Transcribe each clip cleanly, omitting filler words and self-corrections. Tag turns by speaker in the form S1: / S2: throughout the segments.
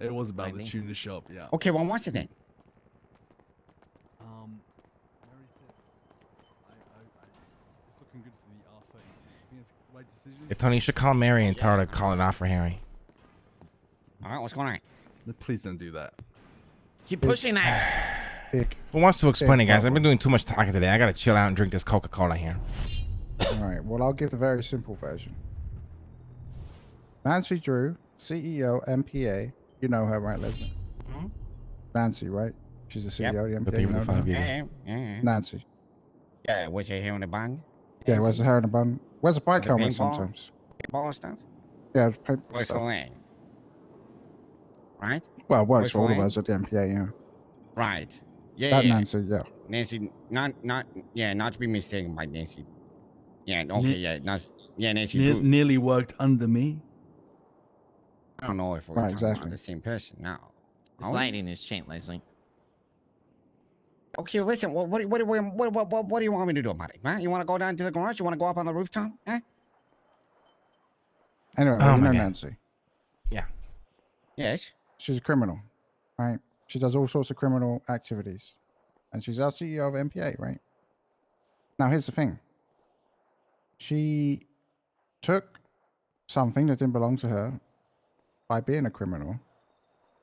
S1: It was about the
S2: Lightning?
S1: tuna shop, yeah.
S3: Okay, well, what's it then?
S1: Mary said, it's looking good for the R32. I think it's the right decision.
S4: Yeah, Tony, you should call Mary and tell her to call it off for Harry.
S3: All right, what's going on?
S1: Please don't do that.
S2: Keep pushing that.
S4: Who wants to explain it, guys? I've been doing too much talking today. I gotta chill out and drink this Coca-Cola here.
S5: All right. Well, I'll give the very simple version. Nancy Drew, CEO, MPA. You know her, right, Leslie?
S3: Hmm?
S5: Nancy, right? She's the CEO of the
S4: But
S5: MPA.
S4: they
S5: You
S4: were the
S5: know
S4: five
S5: her?
S4: year.
S3: Yeah.
S5: Nancy.
S3: Yeah, was your hair in the bun?
S5: Yeah, where's the hair in the bun? Where's the bike
S3: The
S5: helmet
S3: paintball?
S5: sometimes?
S3: Ball stuff?
S5: Yeah, it's paint
S3: What's the
S5: stuff.
S3: name? Right?
S5: Well, it works
S3: What's
S5: for all
S3: the
S5: of
S3: name?
S5: us at the MPA, yeah.
S3: Right. Yeah,
S5: That
S3: yeah.
S5: Nancy, yeah.
S3: Nancy, not to be mistaken by Nancy. Yeah, okay, yeah, Nancy Drew.
S1: Nearly worked under me.
S3: I don't know if we're
S5: Right,
S3: talking
S5: exactly.
S3: about the same person now.
S2: This
S3: Are we?
S2: lighting is chain, Leslie.
S3: Okay, listen. What do you want me to do about it? Huh? You want to go down to the garage? You want to go up on the rooftop? Huh?
S5: Anyway,
S4: Oh
S5: you
S4: my
S5: know
S4: God.
S5: Nancy.
S3: Yes.
S5: She's a criminal, right? She does all sorts of criminal activities. And she's our CEO of MPA, right? Now, here's the thing. She took something that didn't belong to her by being a criminal.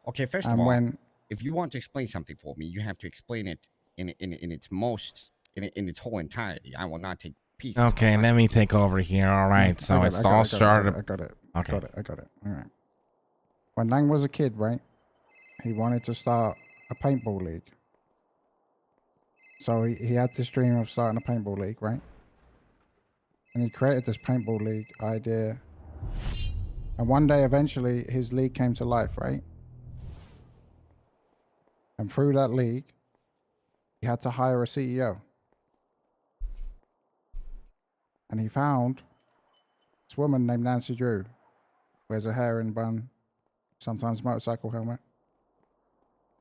S3: Okay. First of
S5: And
S3: all,
S5: when
S3: if you want to explain something for me, you have to explain it in its most in its whole entirety. I will not take pieces.
S4: Okay, let me take over here. All right, so it's all started.
S5: I got it.
S4: Okay.
S5: I got it. All right. When Lang was a kid, right? He wanted to start a paintball league. So he had this dream of starting a paintball league, right? And he created this paintball league idea. And one day, eventually, his league came to life, right? And through that league, he had to hire a CEO. And he found this woman named Nancy Drew. Wears a hair in bun, sometimes motorcycle helmet.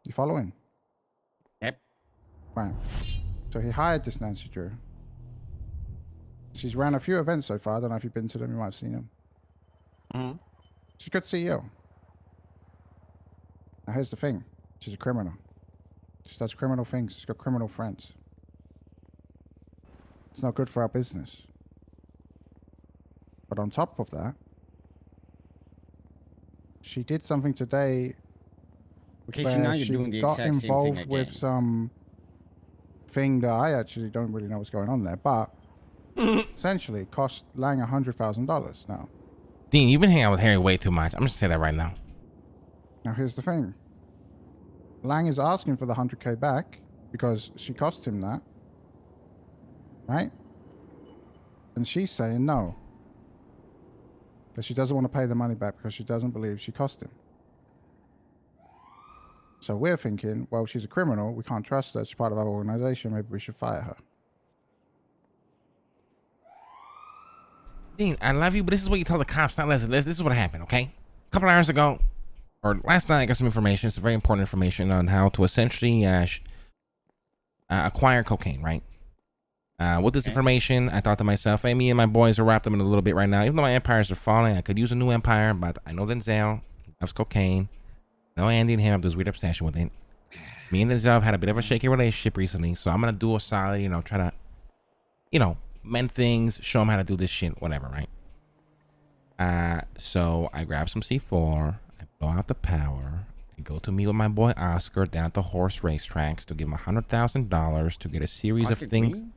S5: You following?
S3: Yep.
S5: Right. So he hired this Nancy Drew. She's ran a few events so far. I don't know if you've been to them. You might have seen them.
S3: Mm-hmm.
S5: She's a good CEO. Now here's the thing. She's a criminal. She does criminal things. She's got criminal friends. It's not good for our business. But on top of that, she did something today
S3: Okay, so
S5: where
S3: now you're
S5: she
S3: doing the
S5: got
S3: exact same thing
S5: involved
S3: again.
S5: with some thing that I actually don't really know what's going on there, but essentially it cost Lang $100,000 now.
S4: Dean, you've been hanging out with Harry way too much. I'm just saying that right now.
S5: Now here's the thing. Lang is asking for the 100K back because she cost him that. Right? And she's saying no. That she doesn't want to pay the money back because she doesn't believe she cost him. So we're thinking, well, she's a criminal. We can't trust her. She's part of our organization. Maybe we should fire her.
S4: Dean, I love you, but this is what you tell the cops, not Leslie. This is what happened, okay? A couple hours ago, or last night, I got some information. It's very important information on how to essentially acquire cocaine, right? With this information, I thought to myself, hey, me and my boys are wrapped up in a little bit right now. Even though my empires are falling, I could use a new empire, but I know Denzel loves cocaine. I know Andy and him have this weird obsession with it. Me and Denzel have had a bit of a shaky relationship recently, so I'm going to do a solid, try to, mend things, show them how to do this shit, whatever, right? So I grab some C4, I blow out the power, I go to meet with my boy Oscar down at the horse racetracks to give him $100,000 to get a series
S3: Oscar
S4: of things.
S3: Green?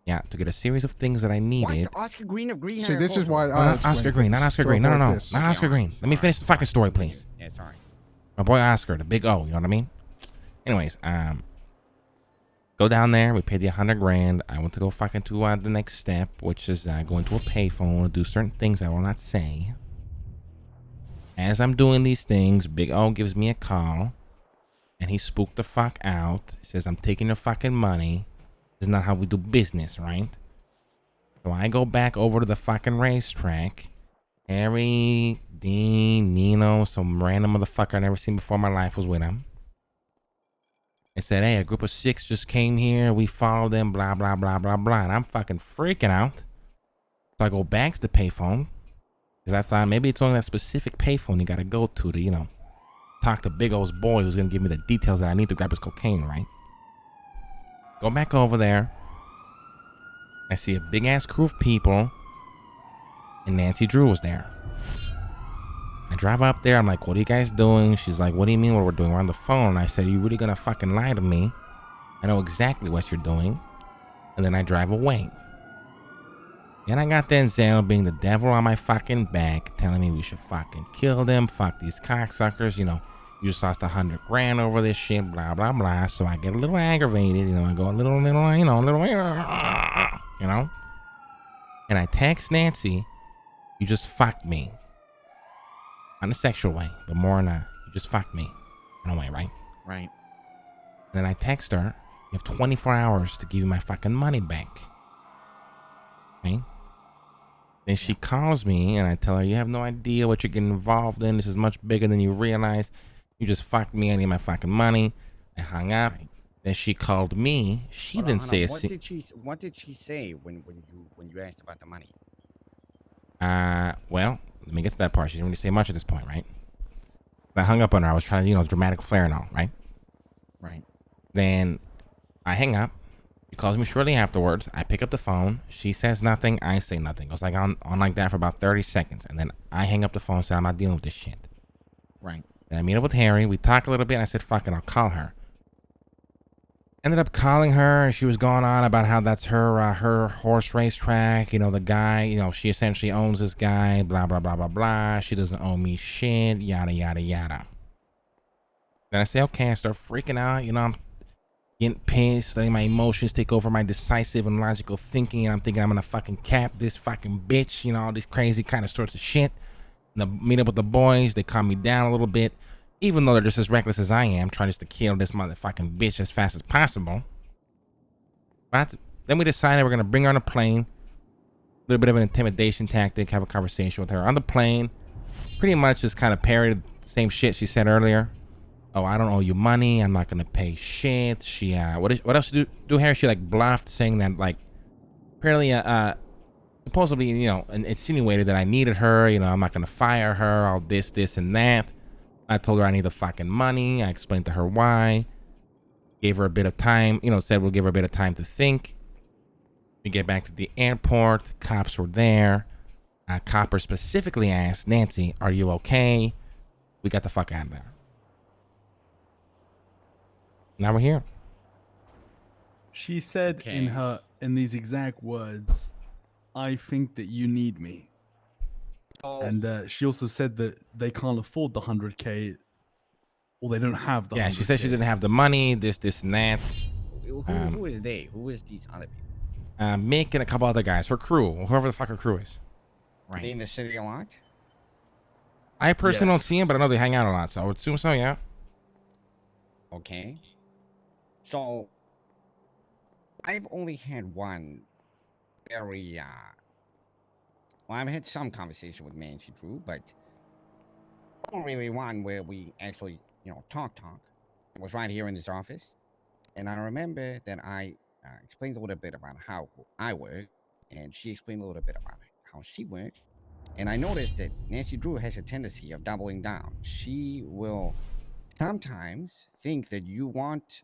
S4: Yeah, to get a series of things that I needed.
S3: What? Oscar Green of Green?
S5: See, this is why
S4: No,
S5: I
S4: not Oscar Green, not Oscar Green. No, not Oscar Green. Let me finish the fucking story, please.
S3: Yeah, sorry.
S4: My boy Oscar, the big O, you know what I mean? Anyways, go down there. We paid the $100,000. I went to go fucking to the next step, which is going to a payphone to do certain things I will not say. As I'm doing these things, Big O gives me a call, and he spooked the fuck out. He says, I'm taking your fucking money. This is not how we do business, right? So I go back over to the fucking racetrack. Harry, Dean, Nino, some random motherfucker I never seen before in my life was with him. They said, hey, a group of 6 just came here. We followed them, blah, blah, blah, blah, blah. And I'm fucking freaking out. So I go back to the payphone. Because I thought maybe it's only that specific payphone you got to go to, talk to Big O's boy who's gonna give me the details that I need to grab his cocaine, right? Go back over there. I see a big ass crew of people, and Nancy Drew was there. I drive up there. I'm like, what are you guys doing? She's like, what do you mean what we're doing? We're on the phone. I said, are you really gonna fucking lie to me? I know exactly what you're doing. And then I drive away. Then I got Denzel being the devil on my fucking back, telling me we should fucking kill them, fuck these cocksuckers, you know, you just lost 100 grand over this shit, blah, blah, blah. So I get a little aggravated, you know, I go a little, you know. And I text Nancy, you just fucked me. Not in a sexual way, but more in a, you just fucked me in a way, right?
S2: Right.
S4: Then I text her, you have 24 hours to give me my fucking money back. Okay? Then she calls me and I tell her, you have no idea what you're getting involved in. This is much bigger than you realize. You just fucked me. I need my fucking money. I hung up. Right. Then she called me. She didn't say a
S3: What did she say when you asked about the money?
S4: Well, let me get to that part. She didn't really say much at this point, right? I hung up on her. I was trying to, you know, dramatic flair and all, right?
S3: Right.
S4: Then I hang up. She calls me shortly afterwards. I pick up the phone. She says nothing. I say nothing. It was like on like that for about 30 seconds. And then I hang up the phone and say, I'm not dealing with this shit.
S3: Right.
S4: Then I meet up with Harry. We talk a little bit. And I said, fuck it, I'll call her. Ended up calling her. And she was going on about how that's her horse racetrack. You know, the guy, you know, she essentially owns this guy. Blah, blah, blah, blah, blah. She doesn't owe me shit. Yada, yada, yada. Then I say, okay, I start freaking out. You know, I'm getting pissed, letting my emotions take over my decisive and logical thinking, and I'm thinking I'm gonna fucking cap this fucking bitch, you know, all these crazy kind of sorts of shit. And the meet up with the boys, they calm me down a little bit, even though they're just as reckless as I am, trying just to kill this motherfucking bitch as fast as possible. But then we decided we're gonna bring her on a plane, a little bit of an intimidation tactic, have a conversation with her on the plane, pretty much just kind of parried the same shit she said earlier. Oh, I don't owe you money. I'm not gonna pay shit. She what else do Harry? She like bluffed, saying that like apparently supposedly, you know, insinuated that I needed her. You know, I'm not gonna fire her. All this and that. I told her I need the fucking money. I explained to her why. Gave her a bit of time. You know, said we'll give her a bit of time to think. We get back to the airport. Cops were there. Copper specifically asked Nancy, "Are you okay?" We got the fuck out of there. Now we're here.
S1: She said in these exact words, I think that you need me.
S3: Oh.
S1: And she also said that they can't afford the 100K, or they don't have the 100K.
S4: Yeah, she said she didn't have the money, this and that.
S3: Who is they? Who is these other people?
S4: Mick and a couple other guys. Her crew, whoever the fuck her crew is.
S3: Right. Are they in the city a lot?
S4: I personally don't see them, but I know they hang out a lot, so I would assume so, yeah.
S3: Okay. So, I've only had one very, well, I've had some conversation with Nancy Drew, but not really one where we actually, you know, talk. It was right here in this office. And I remember that I explained a little bit about how I work, and she explained a little bit about how she works. And I noticed that Nancy Drew has a tendency of doubling down. She will sometimes think that you want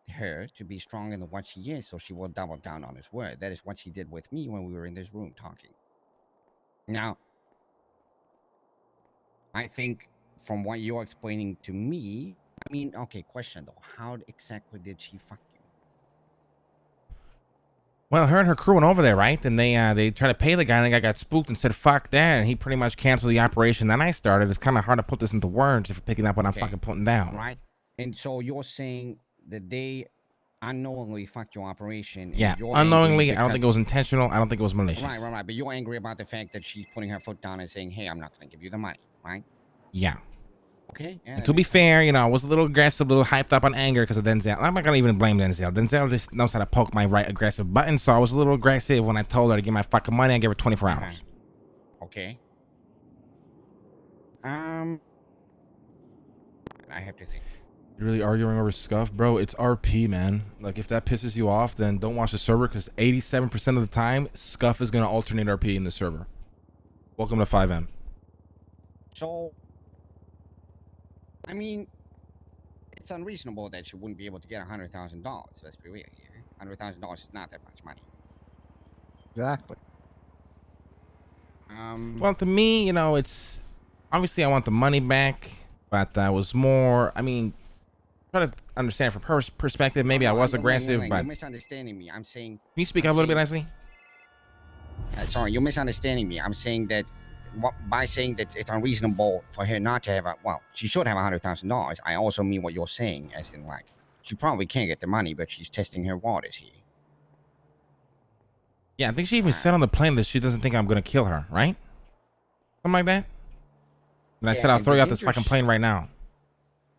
S3: her to be stronger than what she is, so she will double down on his word. That is what she did with me when we were in this room talking. Now, I think from what you're explaining to me, I mean, okay, question though, how exactly did she fuck you?
S4: Well, her and her crew went over there, right? And they tried to pay the guy, and the guy got spooked and said, fuck that, and he pretty much canceled the operation that I started. It's kind of hard to put this into words if you're picking up what I'm fucking putting down.
S3: Right. And so you're saying that they unknowingly fucked your operation.
S4: Yeah, unknowingly. I don't think it was intentional. I don't think it was malicious.
S3: Right. But you're angry about the fact that she's putting her foot down and saying, hey, I'm not going to give you the money, right?
S4: Yeah.
S3: Okay. Yeah,
S4: to be fair, you know, I was a little aggressive, a little hyped up on anger because of Denzel. I'm not going to even blame Denzel. Denzel just knows how to poke my right aggressive button, so I was a little aggressive when I told her to give my fucking money. I gave her 24 hours.
S3: Okay. I have to think.
S4: You're really arguing over scuff, bro? It's RP, man. Like, if that pisses you off, then don't watch the server, because 87% of the time, scuff is going to alternate RP in the server. Welcome to 5M.
S3: So, I mean, it's unreasonable that she wouldn't be able to get $100,000. Let's be real here. $100,000 is not that much money.
S5: Exactly.
S4: Well, to me, you know, it's obviously I want the money back, but I was more. I mean, try to understand from her perspective. Maybe I was aggressive, but
S3: you're misunderstanding me. I'm saying.
S4: can you speak
S3: I'm
S4: up a little bit,
S3: saying-
S4: Leslie?
S3: Sorry, you're misunderstanding me. I'm saying that by saying that it's unreasonable for her not to have she should have $100,000. I also mean what you're saying, as in like she probably can't get the money, but she's testing her waters here.
S4: Yeah, I think she even said on the plane that she doesn't think I'm gonna kill her, right? Something like that. And I said I'll
S3: and
S4: throw you
S3: the
S4: out this fucking plane right now.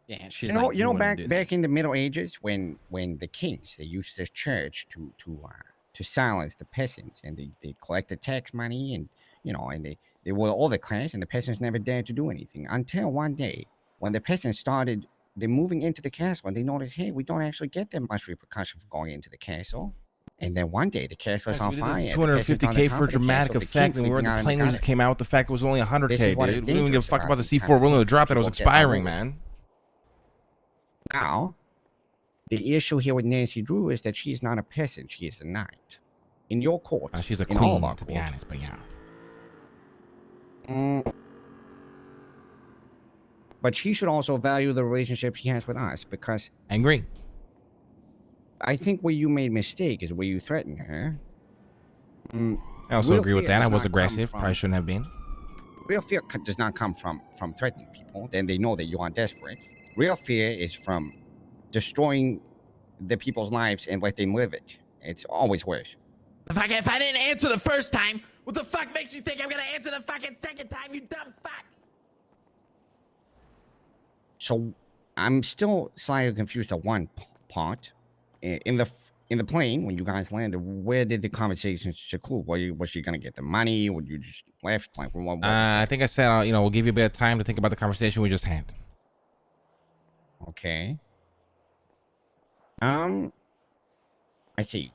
S2: Yeah, she's
S3: You know,
S2: like,
S3: you know,
S2: wouldn't do
S3: back in the Middle Ages, when the kings they used the church to silence the peasants, and they collected tax money, and and they were all the class, and the peasants never dared to do anything until one day when the peasants started they moving into the castle, and they noticed, hey, we don't actually get that much repercussion for going into the castle. And then one day the castle was on fire.
S4: 250K for dramatic effect, and we're in the plane. We just came out with the fact it was only 100K, dude. We didn't give a fuck about the C4. We're willing to drop that. It was expiring, man.
S3: Now, the issue here with Nancy Drew is that she's not a peasant; she is a knight. In your court,
S4: She's a
S3: in all of
S4: queen,
S3: our
S4: to be
S3: courts.
S4: honest, but yeah.
S3: But she should also value the relationship she has with us, because
S4: I agree.
S3: I think where you made mistake is where you threatened her.
S4: I also
S3: Real
S4: agree with
S3: fear
S4: that. I
S3: does
S4: was
S3: not come
S4: aggressive.
S3: from-
S4: Probably shouldn't have been.
S3: Real fear does not come from threatening people. Then they know that you are desperate. Real fear is from destroying the people's lives and let them live it. It's always worse.
S2: If I didn't answer the first time, what the fuck makes you think I'm gonna answer the fucking second time, you dumb fuck?
S3: So I'm still slightly confused at one part. In the plane, when you guys landed, where did the conversation conclude? Was she gonna get the money? Would you just left? Like, what was
S4: I
S3: it?
S4: think I said, we'll give you a bit of time to think about the conversation we just had.
S3: Okay. I see.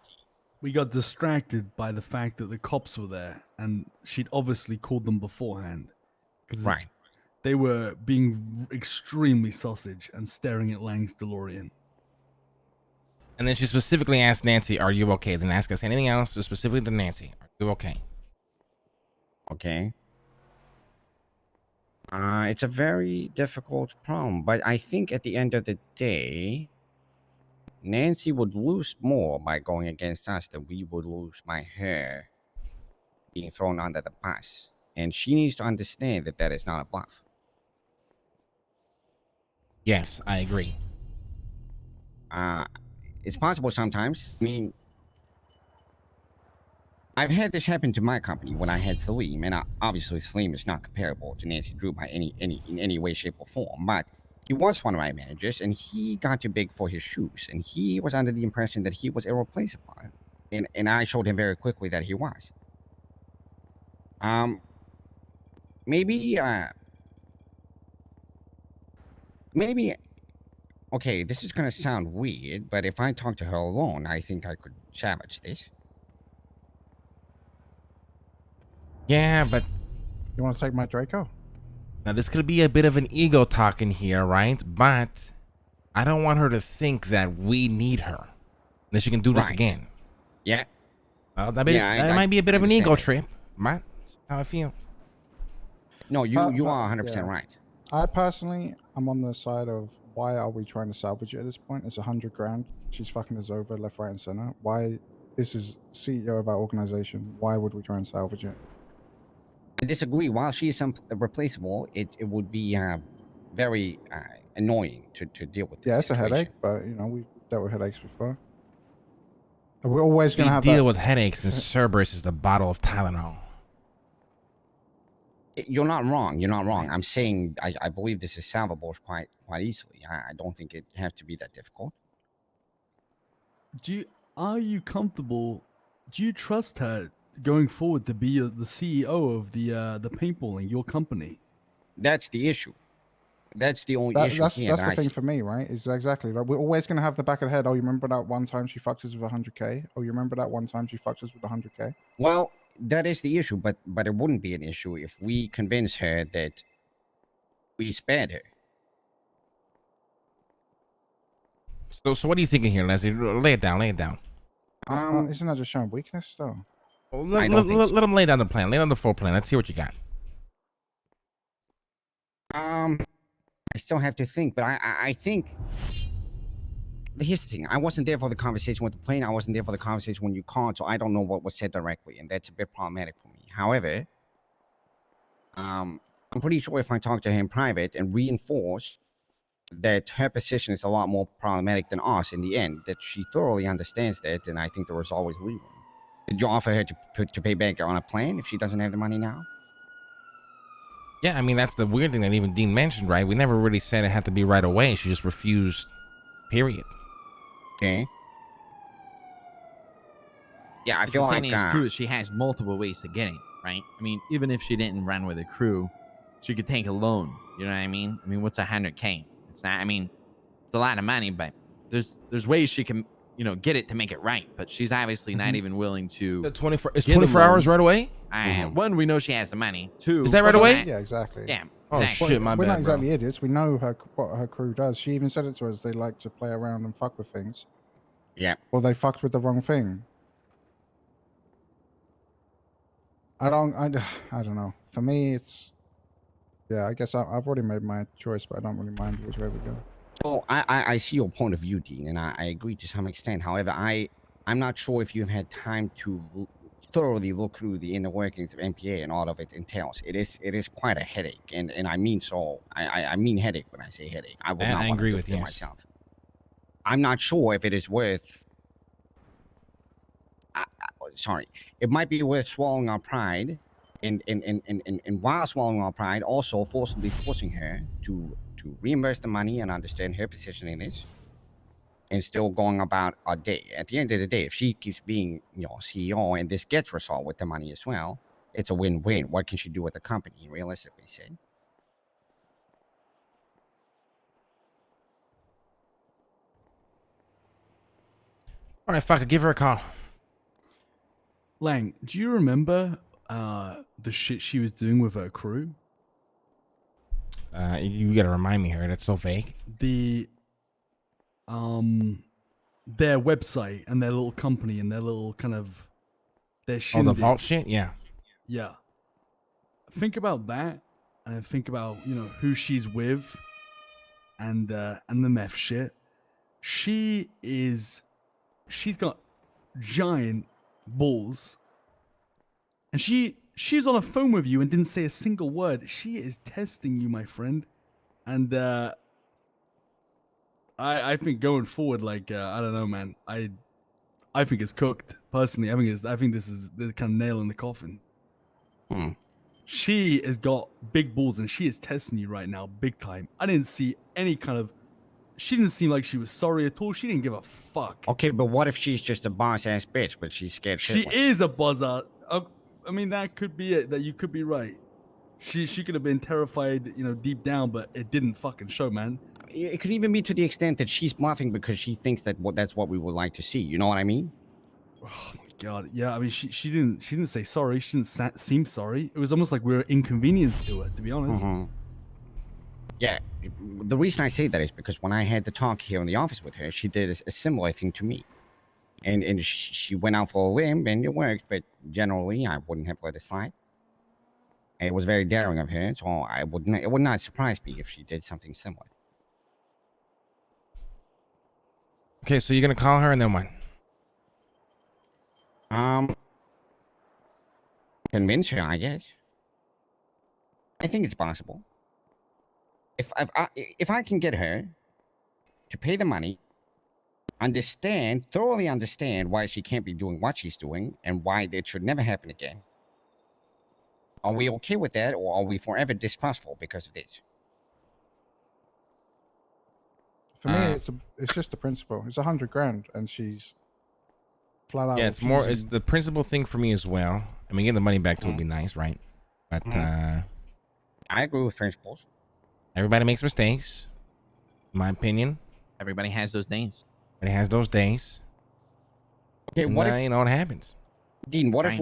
S1: We got distracted by the fact that the cops were there, and she'd obviously called them beforehand. 'Cause
S3: Right.
S1: they were being extremely sausage and staring at Lang's DeLorean.
S4: And then she specifically asked Nancy, "Are you okay?" Then ask us anything else, just specifically to Nancy. Are you okay?
S3: Okay. It's a very difficult problem, but I think at the end of the day, Nancy would lose more by going against us than we would lose by her being thrown under the bus. And she needs to understand that that is not a bluff.
S4: Yes, I agree.
S3: It's possible sometimes. I mean, I've had this happen to my company when I had Salim, and obviously Salim is not comparable to Nancy Drew by in any way, shape, or form. But he was one of my managers, and he got too big for his shoes, and he was under the impression that he was irreplaceable, and I showed him very quickly that he was. Maybe. Okay, this is gonna sound weird, but if I talk to her alone, I think I could salvage this.
S4: Yeah, but
S5: You want to take my Draco?
S4: now this could be a bit of an ego talk in here, right? But I don't want her to think that we need her. That she can do this
S3: Right.
S4: again.
S3: Yeah.
S4: Well, that
S3: I
S4: might be a bit of an ego
S3: understand
S4: trip, but how I feel.
S3: No, you are 100%
S5: yeah.
S3: right.
S5: I personally, I'm on the side of why are we trying to salvage it at this point? It's 100 grand. She's fucking us over left, right, and center. Why? This is CEO of our organization. Why would we try and salvage it?
S3: I disagree. While she is replaceable, it would be very annoying to deal with.
S5: Yeah,
S3: This
S5: it's a
S3: situation.
S5: headache, but we've dealt with headaches before. And we're always
S4: We
S5: gonna have
S4: deal
S5: that.
S4: with headaches, and Cerberus is the bottle of Tylenol.
S3: You're not wrong. You're not wrong. I'm saying I believe this is salvable quite easily. I don't think it have to be that difficult.
S1: Are you comfortable? Do you trust her going forward to be the CEO of the paintballing, your company?
S3: That's the issue. That's the only issue
S5: That's
S3: here.
S5: the
S3: I
S5: thing
S3: see.
S5: for me, right? Is exactly like we're always gonna have the back of the head. Oh, you remember that one time she fucked us with 100K? Oh, you remember that one time she fucked us with 100K?
S3: Well, that is the issue, but it wouldn't be an issue if we convince her that we spared her.
S4: So what are you thinking here, Leslie? Lay it down. Lay it down.
S5: Isn't that just showing weakness, though?
S4: Well,
S3: I don't think so.
S4: let him lay down the plan. Lay down the full plan. Let's see what you got.
S3: I still have to think, but I think. Here's the thing. I wasn't there for the conversation with the plane. I wasn't there for the conversation when you called, so I don't know what was said directly, and that's a bit problematic for me. However, I'm pretty sure if I talk to her in private and reinforce that her position is a lot more problematic than us in the end, that she thoroughly understands that, then I think there was always leeway. Did you offer her to pay back on a plan if she doesn't have the money now?
S4: Yeah, I mean that's the weird thing that even Dean mentioned, right? We never really said it had to be right away. She just refused. Period.
S3: Okay. Yeah, I
S2: But
S3: feel
S2: the
S3: like
S2: thing is, too, is she has multiple ways to get it, right? I mean, even if she didn't run with a crew, she could take a loan. You know what I mean? I mean, what's 100K? It's not. I mean, it's a lot of money, but there's ways she can, get it to make it right. But she's obviously not even willing to.
S4: The 24 is
S2: get a
S4: 24 hours
S2: loan.
S4: right away.
S2: One, we know she has the money. Two,
S4: Is that right away?
S5: Yeah, exactly.
S2: Yeah.
S4: Oh
S2: exactly.
S4: shit, my
S5: We're
S4: bad,
S5: not exactly
S4: bro.
S5: idiots. We know what her crew does. She even said it to us. They like to play around and fuck with things.
S3: yeah.
S5: Well, they fucked with the wrong thing. I don't know. For me, it's... Yeah, I guess I've already made my choice, but I don't really mind which way we go.
S3: Well, I see your point of view, Dean, and I agree to some extent. However, I'm not sure if you've had time to thoroughly look through the inner workings of MPA and all of it entails. It is quite a headache, and I mean I mean headache when I say headache. I would not
S4: I
S3: want to
S4: agree
S3: do
S4: with
S3: it to
S4: you.
S3: myself. I'm not sure if it is worth. Sorry, it might be worth swallowing our pride, and while swallowing our pride, also forcibly forcing her to reimburse the money and understand her position in this, and still going about our day. At the end of the day, if she keeps being, CEO and this gets resolved with the money as well, it's a win-win. What can she do with the company, realistically said?
S4: All right, fuck it. Give her a call.
S1: Lang, do you remember the shit she was doing with her crew?
S4: You gotta remind me here. That's so vague.
S1: The their website and their little company and their little kind of their
S4: Oh,
S1: shindig.
S4: the vault shit. Yeah.
S1: Yeah. Think about that, and think about who she's with, and the meth shit. She's got giant balls, and she was on a phone with you and didn't say a single word. She is testing you, my friend, and I think going forward, like I don't know, man. I think it's cooked. Personally, I think this is the kind of nail in the coffin. She has got big balls and she is testing you right now, big time. I didn't see any kind of. She didn't seem like she was sorry at all. She didn't give a fuck.
S3: Okay, but what if she's just a boss-ass bitch, but she's scared
S1: She
S3: shitless?
S1: is a buzzer. I mean, that could be it. That you could be right. She could have been terrified, deep down, but it didn't fucking show, man.
S3: It could even be to the extent that she's bluffing because she thinks that that's what we would like to see. You know what I mean?
S1: Oh my god, yeah. I mean, she didn't say sorry. She didn't seem sorry. It was almost like we were inconvenienced to her, to be honest.
S3: Yeah, the reason I say that is because when I had the talk here in the office with her, she did a similar thing to me. And she went out for a limb and it worked, but generally I wouldn't have let it slide. And it was very daring of her, so it would not surprise me if she did something similar.
S4: Okay, so you're gonna call her and then what?
S3: Convince her, I guess. I think it's possible. If I can get her to pay the money, thoroughly understand why she can't be doing what she's doing and why it should never happen again. Are we okay with that, or are we forever distrustful because of this?
S5: For me, it's just the principle. It's 100 grand, and she's flat out.
S4: Yeah, it's more. It's
S5: refusing.
S4: the principal thing for me as well. I mean, getting the money back to would be nice, right? But
S3: I agree with principles.
S4: everybody makes mistakes. In my opinion,
S2: Everybody has those days.
S4: it has those days.
S3: Okay,
S4: And,
S3: what if
S4: it happens?
S3: Dean? What
S2: That's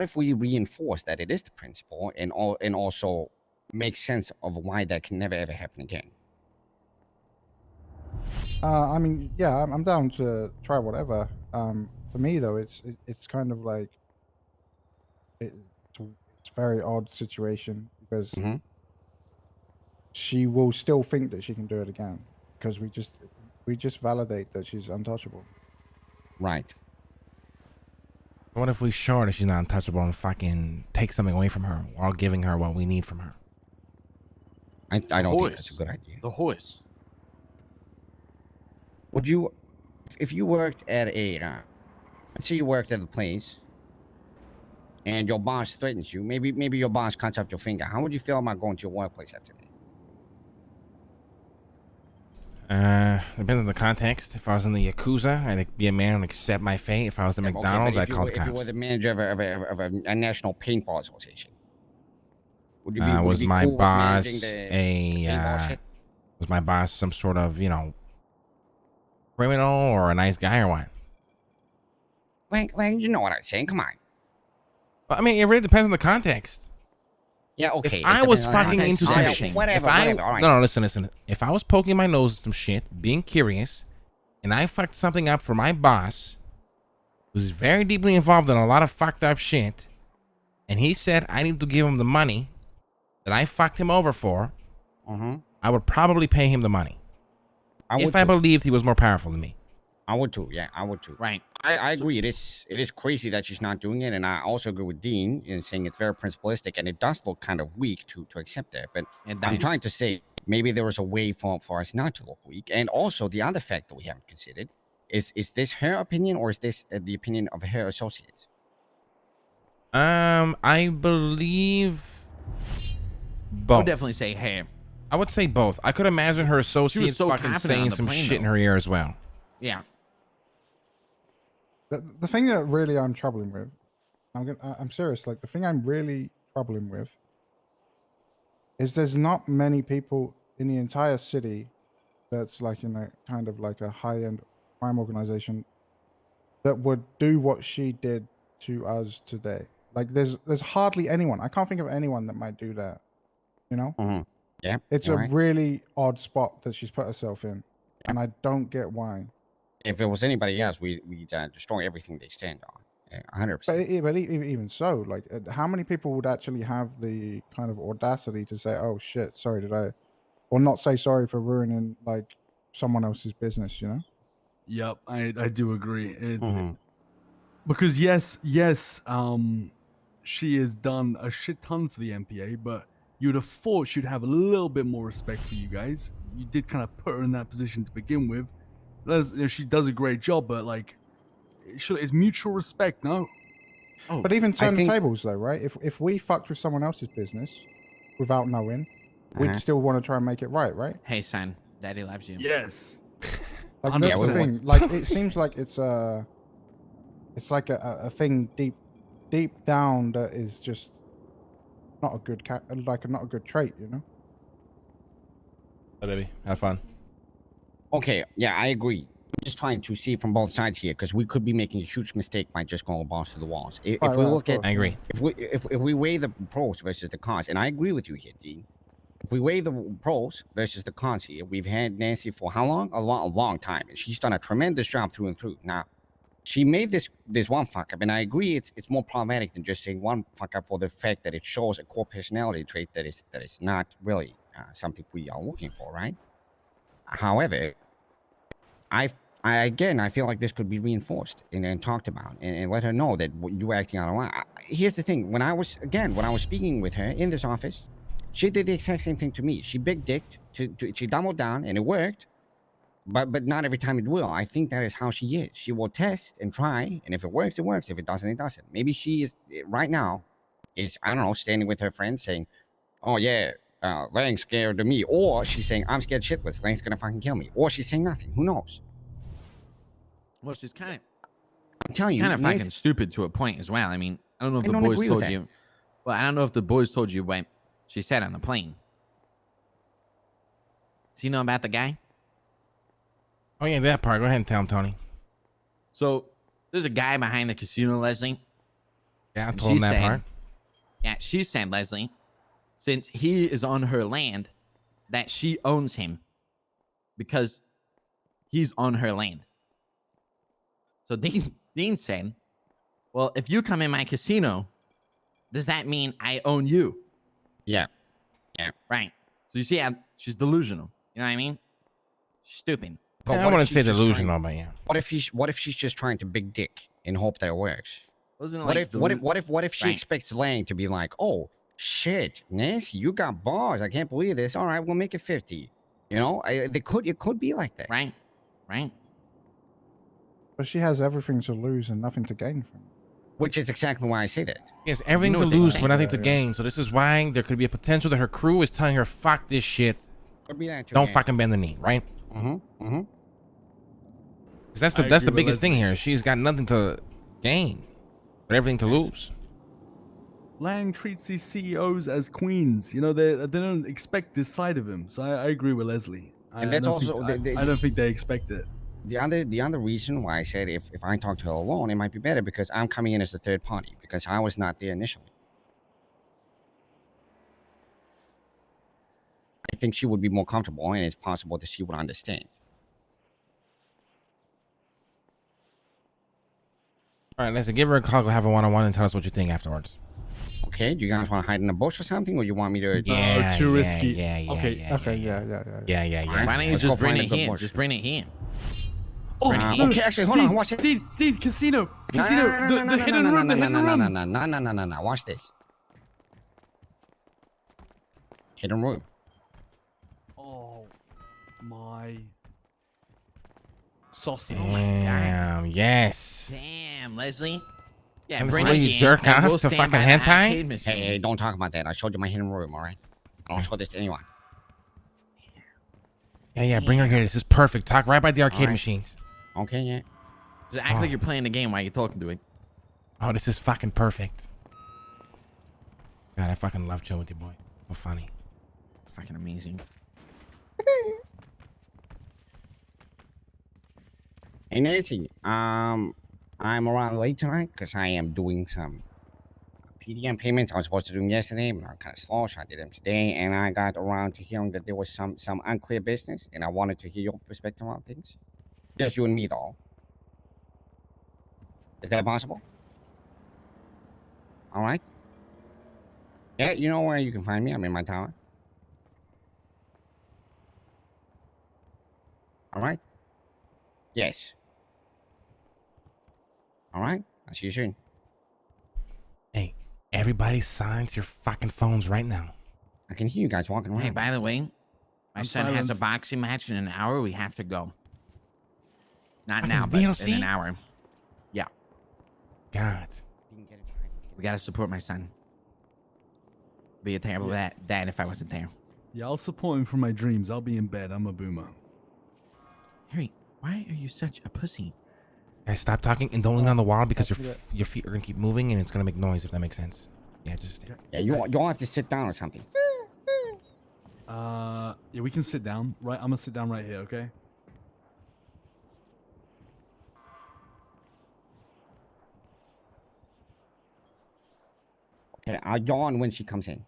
S3: if we reinforce that it is the principle, and also make sense of why that can never ever happen again?
S5: I mean, yeah, I'm down to try whatever. For me though, it's kind of like it's a very odd situation because
S3: Mhm.
S5: she will still think that she can do it again because we just validate that she's untouchable.
S3: Right.
S4: What if we show her that she's not untouchable and fucking take something away from her while giving her what we need from her?
S3: I don't think that's a good idea.
S2: The horse.
S3: Would you, if you worked at let's say you worked at a place, and your boss threatens you, maybe your boss cuts off your finger. How would you feel about going to your workplace after that?
S4: Depends on the context. If I was in the Yakuza, I'd be a man and accept my fate. If I was at
S3: Yeah, okay,
S4: McDonald's,
S3: but
S4: I'd call the
S3: if you were
S4: cops.
S3: the manager of a national paintball association, would you
S4: Was
S3: be
S4: my
S3: cool with managing
S4: boss
S3: the
S4: a
S3: paintball shit?
S4: was my boss some sort of, criminal or a nice guy or what?
S3: Well, you know what I'm saying. Come on.
S4: I mean, it really depends on the context.
S3: Yeah, okay.
S4: If I was fucking into some
S2: context.
S4: shit,
S3: Whatever,
S4: if I
S3: whatever. All right.
S4: no, listen. If I was poking my nose at some shit, being curious, and I fucked something up for my boss, who's very deeply involved in a lot of fucked up shit, and he said I need to give him the money that I fucked him over for,
S3: Mm-hmm.
S4: I would probably pay him the money if I
S3: too.
S4: believed he was more powerful than me.
S3: I would too. Yeah, I would too.
S2: Right.
S3: I agree. It is crazy that she's not doing it, and I also agree with Dean in saying it's very principalistic, and it does look kind of weak to accept that. But
S2: It
S3: I'm
S2: does.
S3: trying to say maybe there was a way for us not to look weak, and also the other fact that we haven't considered is this her opinion or is this the opinion of her associates?
S4: I believe
S2: I
S4: both.
S2: would definitely say, hey,
S4: I would say both. I could imagine her associates
S2: so
S4: fucking
S2: confident on
S4: saying
S2: the
S4: some
S2: plane,
S4: shit in
S2: though.
S4: her ear as well.
S2: yeah.
S5: The thing that really I'm troubling with, I'm serious. Like the thing I'm really troubling with is there's not many people in the entire city that's like in a kind of like a high-end crime organization that would do what she did to us today. Like there's hardly anyone. I can't think of anyone that might do that. You know,
S3: Mm-hmm. Yeah,
S5: it's
S3: you're
S5: a
S3: right.
S5: really odd spot that she's put herself in, and I don't get why.
S3: If it was anybody else, we'd destroy everything they stand on. 100%.
S5: But even so, like, how many people would actually have the kind of audacity to say, "Oh shit, sorry, did I," or not say sorry for ruining like someone else's business? You know?
S1: Yep, I do agree.
S3: Mm-hmm.
S1: Because yes, she has done a shit ton for the MPA, but you'd have thought she'd have a little bit more respect for you guys. You did kind of put her in that position to begin with. She does a great job, but like, it's mutual respect, no?
S2: Oh,
S5: But even turn the
S3: think-
S5: tables, though, right? If we fucked with someone else's business without knowing, we'd
S3: Uh-huh.
S5: still want to try and make it right, right?
S2: hey, son, daddy loves you.
S1: Yes.
S5: Like that's the
S1: 100%.
S5: thing. Like it seems like it's like a thing deep down that is just not a good not a good trait, you know?
S4: Hey, baby, have fun.
S3: Okay, yeah, I agree. I'm just trying to see from both sides here because we could be making a huge mistake by just going balls to the walls. If
S5: Right,
S3: we
S5: right, of
S3: look at,
S5: course.
S4: I agree.
S3: if we weigh the pros versus the cons, and I agree with you here, Dean. If we weigh the pros versus the cons here, we've had Nancy for how long? A long time, and she's done a tremendous job through and through. Now, she made this one fuck up, and I agree it's more problematic than just saying one fuck up for the fact that it shows a core personality trait that is not really something we are looking for, right? However, I again, I feel like this could be reinforced and talked about and let her know that you were acting out of line. Here's the thing: when I was speaking with her in this office, she did the exact same thing to me. She big dicked, she doubled down, and it worked. But not every time it will. I think that is how she is. She will test and try, and if it works, it works. If it doesn't, it doesn't. Maybe she is right now is I don't know standing with her friends saying, "Oh yeah, Lang's scared of me," or she's saying, "I'm scared shitless. Lang's gonna fucking kill me," or she's saying nothing. Who knows?
S2: Well, she's kind
S3: I'm telling you,
S2: of
S3: Nancy-
S2: fucking stupid to a point as well. I mean, I don't know if
S3: I
S2: the
S3: don't
S2: boys
S3: agree with
S2: told
S3: that.
S2: you. Well, I don't know if the boys told you what she said on the plane. Do you know about the guy?
S4: Oh yeah, that part. Go ahead and tell him, Tony.
S2: So there's a guy behind the casino, Leslie.
S4: Yeah, I
S2: And
S4: told him
S2: she's
S4: that
S2: saying-
S4: part.
S2: Yeah, she said, Leslie, since he is on her land, that she owns him because he's on her land. So Dean said, well, if you come in my casino, does that mean I own you?
S3: Yeah.
S2: Right. So you see how she's delusional. You know what I mean? She's stupid.
S3: But
S4: I
S3: what if
S4: wouldn't
S3: she's
S4: say
S3: just
S4: delusional, but yeah.
S3: What if she's just trying to big dick and hope that it works?
S2: Wasn't it
S3: What
S2: like
S3: if she
S2: Right.
S3: expects Lang to be like, oh shit, Nancy, you got bars. I can't believe this. All right, we'll make it 50. You know, it could be like that.
S2: Right.
S5: But she has everything to lose and nothing to gain from it.
S3: Which is exactly why I say that.
S4: Yes, everything
S2: know
S4: to
S2: what they
S4: lose,
S2: say.
S4: but nothing to
S5: Yeah.
S4: gain. So this is why there could be a potential that her crew is telling her, fuck this shit.
S3: Could be that too.
S4: Don't fucking bend the knee, right?
S3: Mm-hmm.
S4: 'Cause that's
S1: I
S4: the
S1: agree with
S4: biggest thing
S1: Leslie.
S4: here. She's got nothing to gain, but everything to lose.
S1: Lang treats these CEOs as queens. You know, they don't expect this side of him. So I agree with Leslie.
S3: And that's also
S1: I don't think they expect it.
S3: the other reason why I said if I talk to her alone, it might be better because I'm coming in as a third party because I was not there initially. I think she would be more comfortable, and it's possible that she would understand.
S4: All right, let's give her a call, go have a one-on-one, and tell us what you think afterwards.
S3: Okay, do you guys want to hide in a bush or something, or you want me to?
S4: Yeah,
S1: too
S4: yeah,
S1: risky.
S4: Yeah,
S1: Okay,
S4: yeah,
S5: Okay, yeah.
S4: yeah.
S3: Alright.
S2: Why don't you
S3: Let's go
S2: just bring
S3: find a
S2: it
S3: good
S2: here?
S3: bush.
S2: Just bring it here.
S1: Oh,
S2: no,
S3: okay, actually, hold
S1: Dean,
S3: on, watch it.
S1: Dean, casino, the hidden room, the hidden room.
S3: No. Watch this. Hidden room.
S1: Oh my sausage.
S4: Damn, yes.
S2: Damn, Leslie. Yeah,
S4: And
S2: bring
S4: this
S2: it
S4: is where you
S2: here.
S4: jerk
S2: and
S4: off
S2: we'll
S4: to
S2: stand
S4: fucking
S2: by the
S4: hentai?
S2: arcade machine.
S3: Hey, don't talk about that. I showed you my hidden room, all right? I don't show this to anyone.
S4: Yeah, bring her here. This is perfect. Talk right by the arcade
S3: Alright.
S4: machines.
S3: Okay, yeah.
S2: Just act like you're playing the game while you're talking to it.
S4: Oh, this is fucking perfect. God, I fucking love chilling with you, boy. So funny.
S2: It's fucking amazing.
S3: Hey, Nancy. I'm around late tonight because I am doing some PDM payments. I was supposed to do them yesterday, but I'm kind of slow, so I did them today. And I got around to hearing that there was some unclear business, and I wanted to hear your perspective on things. Just you and me, though. Is that possible? All right. Yeah, you know where you can find me. I'm in my tower. All right. Yes. All right. I'll see you soon.
S4: Hey, everybody silence your fucking phones right now.
S3: I can hear you guys walking around.
S2: Hey, by the way, my
S1: I'm
S2: son has a
S1: silenced.
S2: boxing match in an hour. We have to go. Not
S4: Fucking
S2: now, but in
S4: VLC?
S2: an hour. Yeah,
S4: God.
S2: we gotta support my son. Be a terrible dad if I wasn't there.
S1: Yeah, I'll support him for my dreams. I'll be in bed. I'm a boomer.
S2: Harry, why are you such a pussy?
S4: Guys, stop talking and don't lean on the wall because your feet are gonna keep moving and it's gonna make noise if that makes sense. Yeah, just stay.
S3: Yeah, you all have to sit down or something.
S1: Yeah, we can sit down. Right, I'm gonna sit down right here. Okay.
S3: Okay, I'll yawn when she comes in.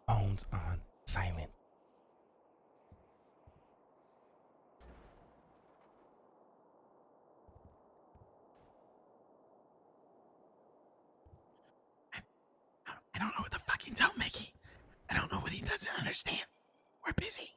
S4: Phones on silent.
S2: I don't know what to fucking tell Mickey. I don't know what he doesn't understand. We're busy.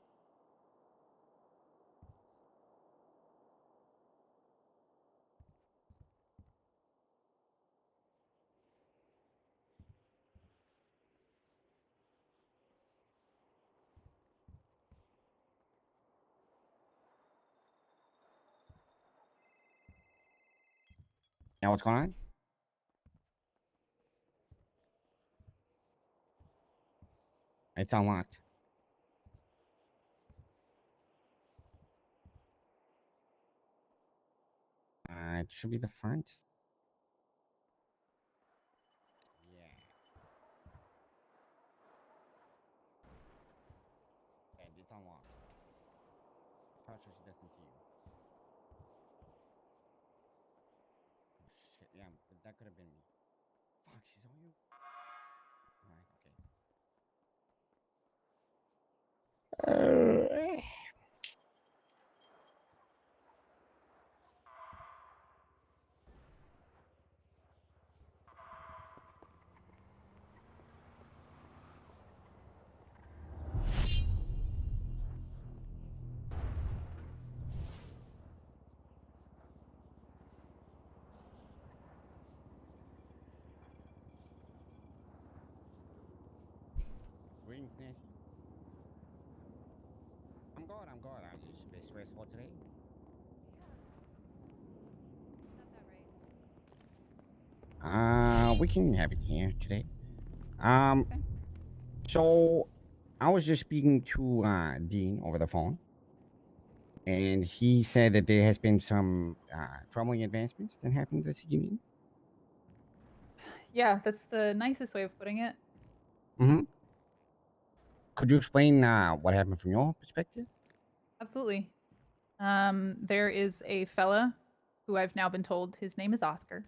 S3: Yeah, what's going on? It's unlocked. It should be the front. Yeah. Yeah, it's unlocked. Press so she doesn't see you. Oh shit, yeah, but that could have been me. Fuck, she saw you? Alright, okay. Greetings, Nancy. I'm good, I'm good. Are you a bit stressful today? We can have it here today. Um,
S6: Okay.
S3: so I was just speaking to Dean over the phone, and he said that there has been some troubling advancements that happened this evening.
S6: Yeah, that's the nicest way of putting it.
S3: Mm-hmm. Could you explain what happened from your perspective?
S6: Absolutely. There is a fella who I've now been told his name is Oscar,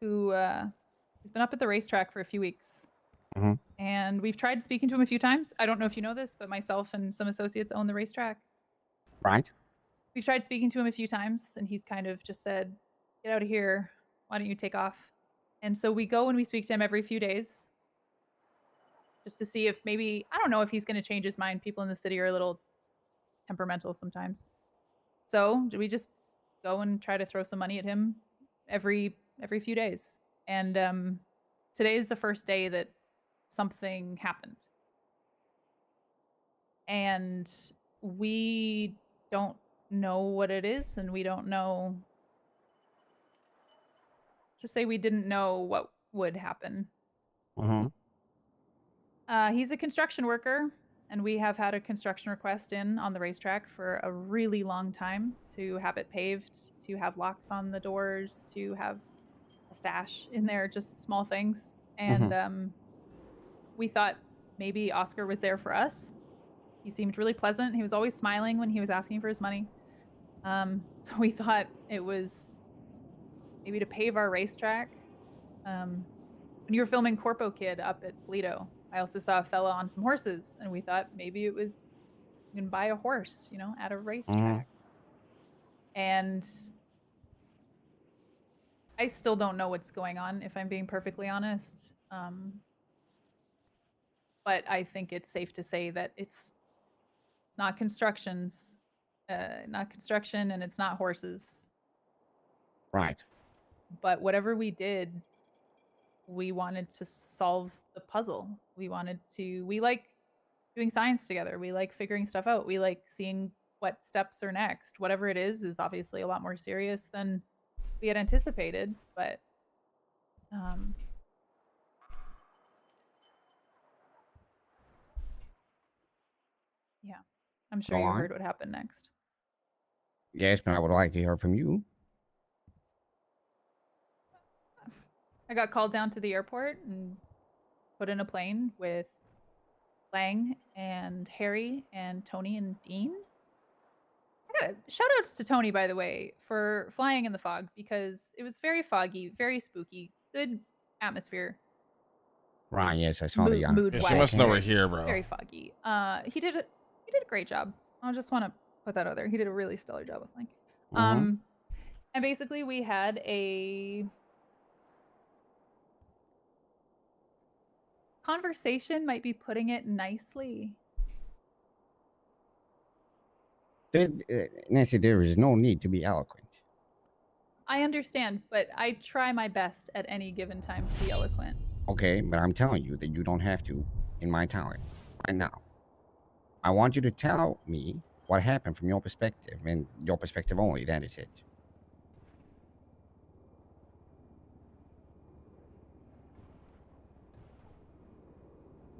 S6: who has been up at the racetrack for a few weeks.
S3: Mhm.
S6: And we've tried speaking to him a few times. I don't know if you know this, but myself and some associates own the racetrack.
S3: Right.
S6: We've tried speaking to him a few times, and he's kind of just said, "Get out of here. Why don't you take off?" And so we go and we speak to him every few days just to see if maybe, I don't know if he's going to change his mind. People in the city are a little temperamental sometimes. So we just go and try to throw some money at him every few days. And today is the first day that something happened. And we don't know what it is, and we don't know. Just say we didn't know what would happen.
S3: Mm-hmm.
S6: He's a construction worker, and we have had a construction request in on the racetrack for a really long time to have it paved, to have locks on the doors, to have a stash in there, just small things. And we thought maybe Oscar was there for us. He seemed really pleasant. He was always smiling when he was asking for his money. So we thought it was maybe to pave our racetrack. When you were filming Corpo Kid up at Polito, I also saw a fella on some horses, and we thought maybe it was you can buy a horse, at a racetrack. And I still don't know what's going on, if I'm being perfectly honest. But I think it's safe to say that it's not not construction, and it's not horses.
S3: Right.
S6: But whatever we did, we wanted to solve the puzzle. We like doing science together. We like figuring stuff out. We like seeing what steps are next. Whatever it is obviously a lot more serious than we had anticipated, but yeah, I'm sure
S3: Go
S6: you
S3: on.
S6: heard what happened next.
S3: Yes, but I would like to hear from you.
S6: I got called down to the airport and put in a plane with Lang and Harry and Tony and Dean. Shout outs to Tony, by the way, for flying in the fog, because it was very foggy, very spooky, good atmosphere.
S3: Right. Yes, I saw the
S6: Mood
S4: Yeah, she
S6: wise.
S4: must know we're
S6: very,
S4: here, bro.
S6: very foggy. He did a great job. I just want to put that out there. He did a really stellar job with Lang.
S3: Mhm.
S6: And basically we had a conversation, might be putting it nicely.
S3: Nancy, there is no need to be eloquent.
S6: I understand, but I try my best at any given time to be eloquent.
S3: Okay, but I'm telling you that you don't have to in my tower right now. I want you to tell me what happened from your perspective, and your perspective only. That is it.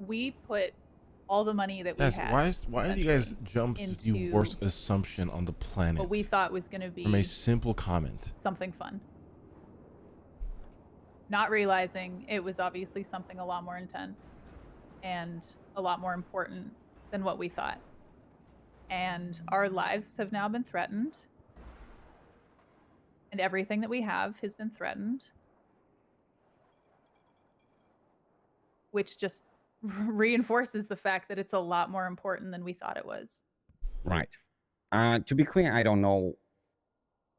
S6: We put all the money that we
S4: Guys,
S6: had.
S4: why did you guys
S6: essentially,
S4: jump to the
S6: into
S4: worst assumption on the planet
S6: what we thought was going to
S4: from a
S6: be
S4: simple comment?
S6: something fun? Not realizing it was obviously something a lot more intense and a lot more important than what we thought. and our lives have now been threatened, and everything that we have has been threatened, which just reinforces the fact that it's a lot more important than we thought it was.
S3: Right. To be clear, I don't know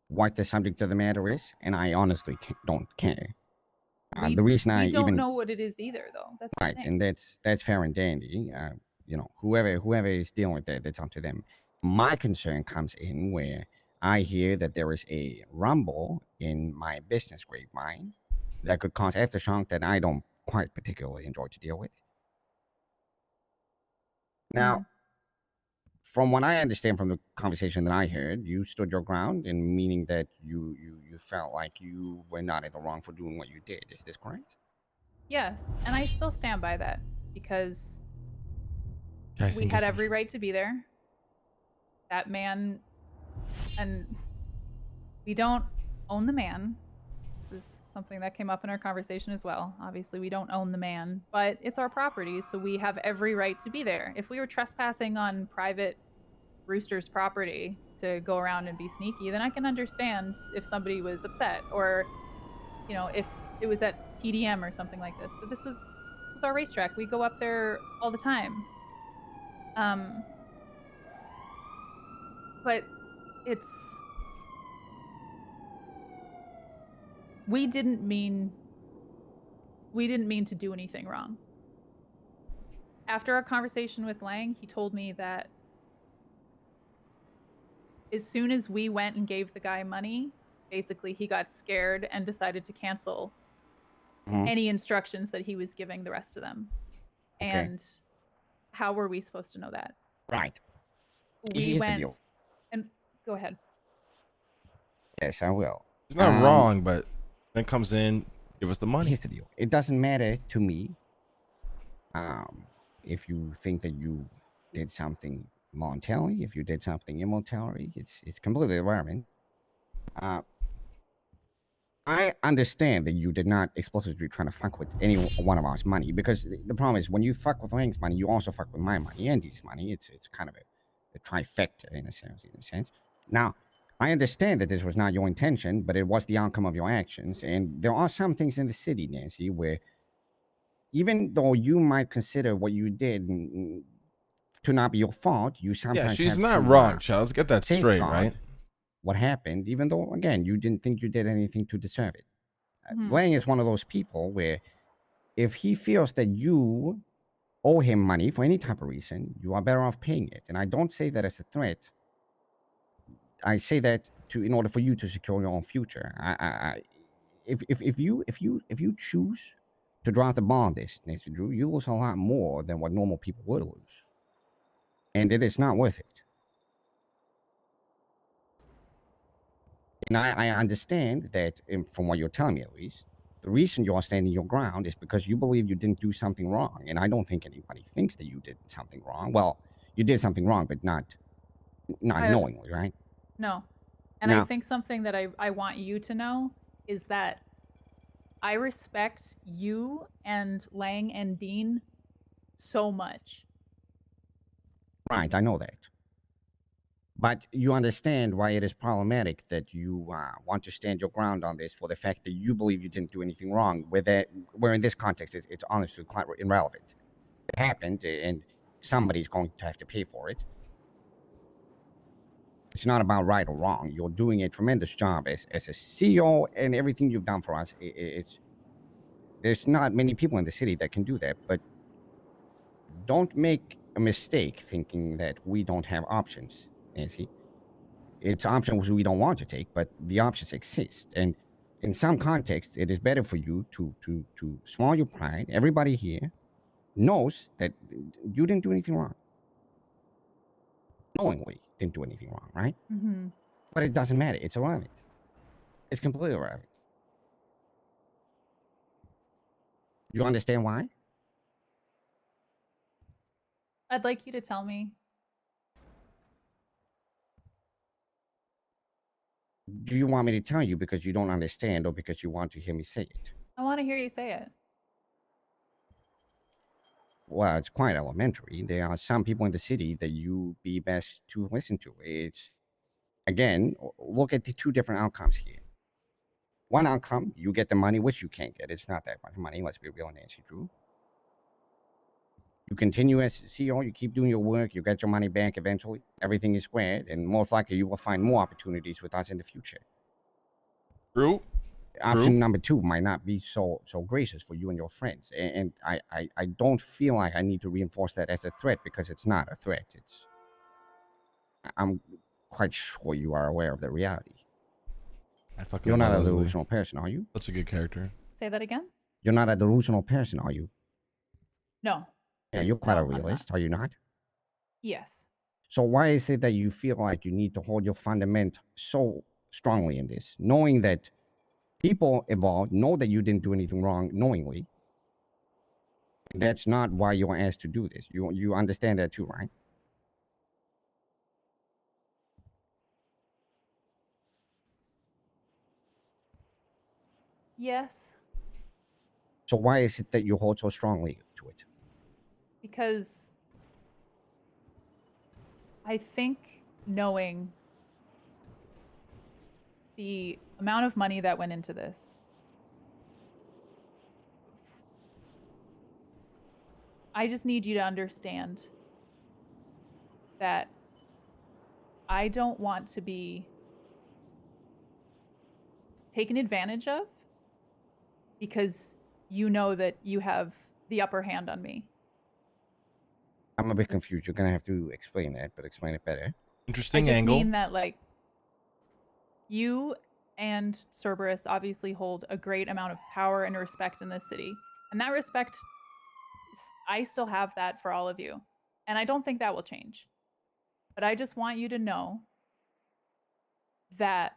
S3: what the subject of the matter is, and I honestly don't care. The reason I
S6: we don't
S3: even
S6: know what it is either, though. That's the
S3: right,
S6: thing.
S3: and that's fair and dandy. You know, whoever is dealing with that, that's up to them. My concern comes in where I hear that there is a rumble in my business grapevine that could cause aftershock that I don't quite particularly enjoy to deal with. Now, from what I understand from the conversation that I heard, you stood your ground, in meaning that you felt like you were not in the wrong for doing what you did. Is this correct?
S6: Yes, and I still stand by that because
S4: Guys,
S6: we
S4: think
S6: had
S4: it's-
S6: every right to be there. That man, and we don't own the man. This is something that came up in our conversation as well. Obviously, we don't own the man, but it's our property, so we have every right to be there. If we were trespassing on private Rooster's property to go around and be sneaky, then I can understand if somebody was upset, or you know, if it was at PDM or something like this. But this was our racetrack. We go up there all the time. But it's we didn't mean to do anything wrong. After our conversation with Lang, he told me that as soon as we went and gave the guy money, basically he got scared and decided to cancel any instructions that he was giving the rest of them.
S3: Okay.
S6: And how were we supposed to know that?
S3: Right.
S6: We
S3: Here's the
S6: went
S3: deal.
S6: and go ahead.
S3: Yes, I will.
S4: It's not wrong, but then comes in, give us the money.
S3: Here's the deal. It doesn't matter to me if you think that you did something voluntarily, if you did something involuntarily. It's completely irrelevant. I understand that you did not explicitly try to fuck with any one of ours money, because the problem is when you fuck with Lang's money, you also fuck with my money and Dee's money. It's kind of a trifecta in a sense. Now, I understand that this was not your intention, but it was the outcome of your actions. And there are some things in the city, Nancy, where even though you might consider what you did to not be your fault, you sometimes
S4: Yeah, she's
S3: have
S4: not
S3: to,
S4: wrong, Charles. Get that straight,
S3: safeguard
S4: right?
S3: what happened, even though, again, you didn't think you did anything to deserve it.
S6: Mhm.
S3: Lang is one of those people where if he feels that you owe him money for any type of reason, you are better off paying it. And I don't say that as a threat. I say that in order for you to secure your own future. If you choose to drop the ball on this, Nancy Drew, you lose a lot more than what normal people would lose, and it is not worth it. And I understand that, from what you're telling me at least, the reason you are standing your ground is because you believe you didn't do something wrong. And I don't think anybody thinks that you did something wrong. Well, you did something wrong, but not knowingly, right?
S6: No. And I think something that I want you to know is that I respect you and Lang and Dean so much.
S3: Right, I know that. But you understand why it is problematic that you want to stand your ground on this for the fact that you believe you didn't do anything wrong, where in this context it's honestly quite irrelevant. It happened, and somebody's going to have to pay for it. It's not about right or wrong. You're doing a tremendous job as a CEO, and everything you've done for us. There's not many people in the city that can do that, but don't make a mistake thinking that we don't have options, Nancy. It's options we don't want to take, but the options exist. And in some contexts, it is better for you to swallow your pride. Everybody here knows that you didn't do anything wrong. Knowingly didn't do anything wrong, right?
S6: Mm-hmm.
S3: But it doesn't matter. It's irrelevant. It's completely irrelevant. You understand why?
S6: I'd like you to tell me.
S3: Do you want me to tell you because you don't understand, or because you want to hear me say it?
S6: I want to hear you say it.
S3: well, it's quite elementary. There are some people in the city that you be best to listen to. It's, again, look at the two different outcomes here. One outcome, you get the money, which you can't get. It's not that much money. Let's be real, Nancy Drew. You continue as CEO, you keep doing your work, you get your money back eventually. Everything is squared, and most likely you will find more opportunities with us in the future.
S4: True.
S3: Option number two might not be so gracious for you and your friends, and I don't feel like I need to reinforce that as a threat, because it's not a threat. I'm quite sure you are aware of the reality.
S4: I fucking
S3: You're not a
S4: love Leslie.
S3: delusional person, are you?
S4: Such a good character.
S6: Say that again?
S3: You're not a delusional person, are you?
S6: No.
S3: Yeah, you're quite
S6: No,
S3: a
S6: I'm not.
S3: realist, are you not?
S6: Yes.
S3: So why is it that you feel like you need to hold your fundament so strongly in this, knowing that people involved know that you didn't do anything wrong knowingly? That's not why you're asked to do this. You understand that too, right?
S6: Yes,
S3: So why is it that you hold so strongly to it?
S6: because I think knowing the amount of money that went into this, I just need you to understand that I don't want to be taken advantage of because you know that you have the upper hand on me.
S3: I'm a bit confused. You're gonna have to explain that, but explain it better.
S4: Interesting
S6: I just
S4: angle.
S6: mean that, like, you and Cerberus obviously hold a great amount of power and respect in this city. And that respect, I still have that for all of you. And I don't think that will change. But I just want you to know that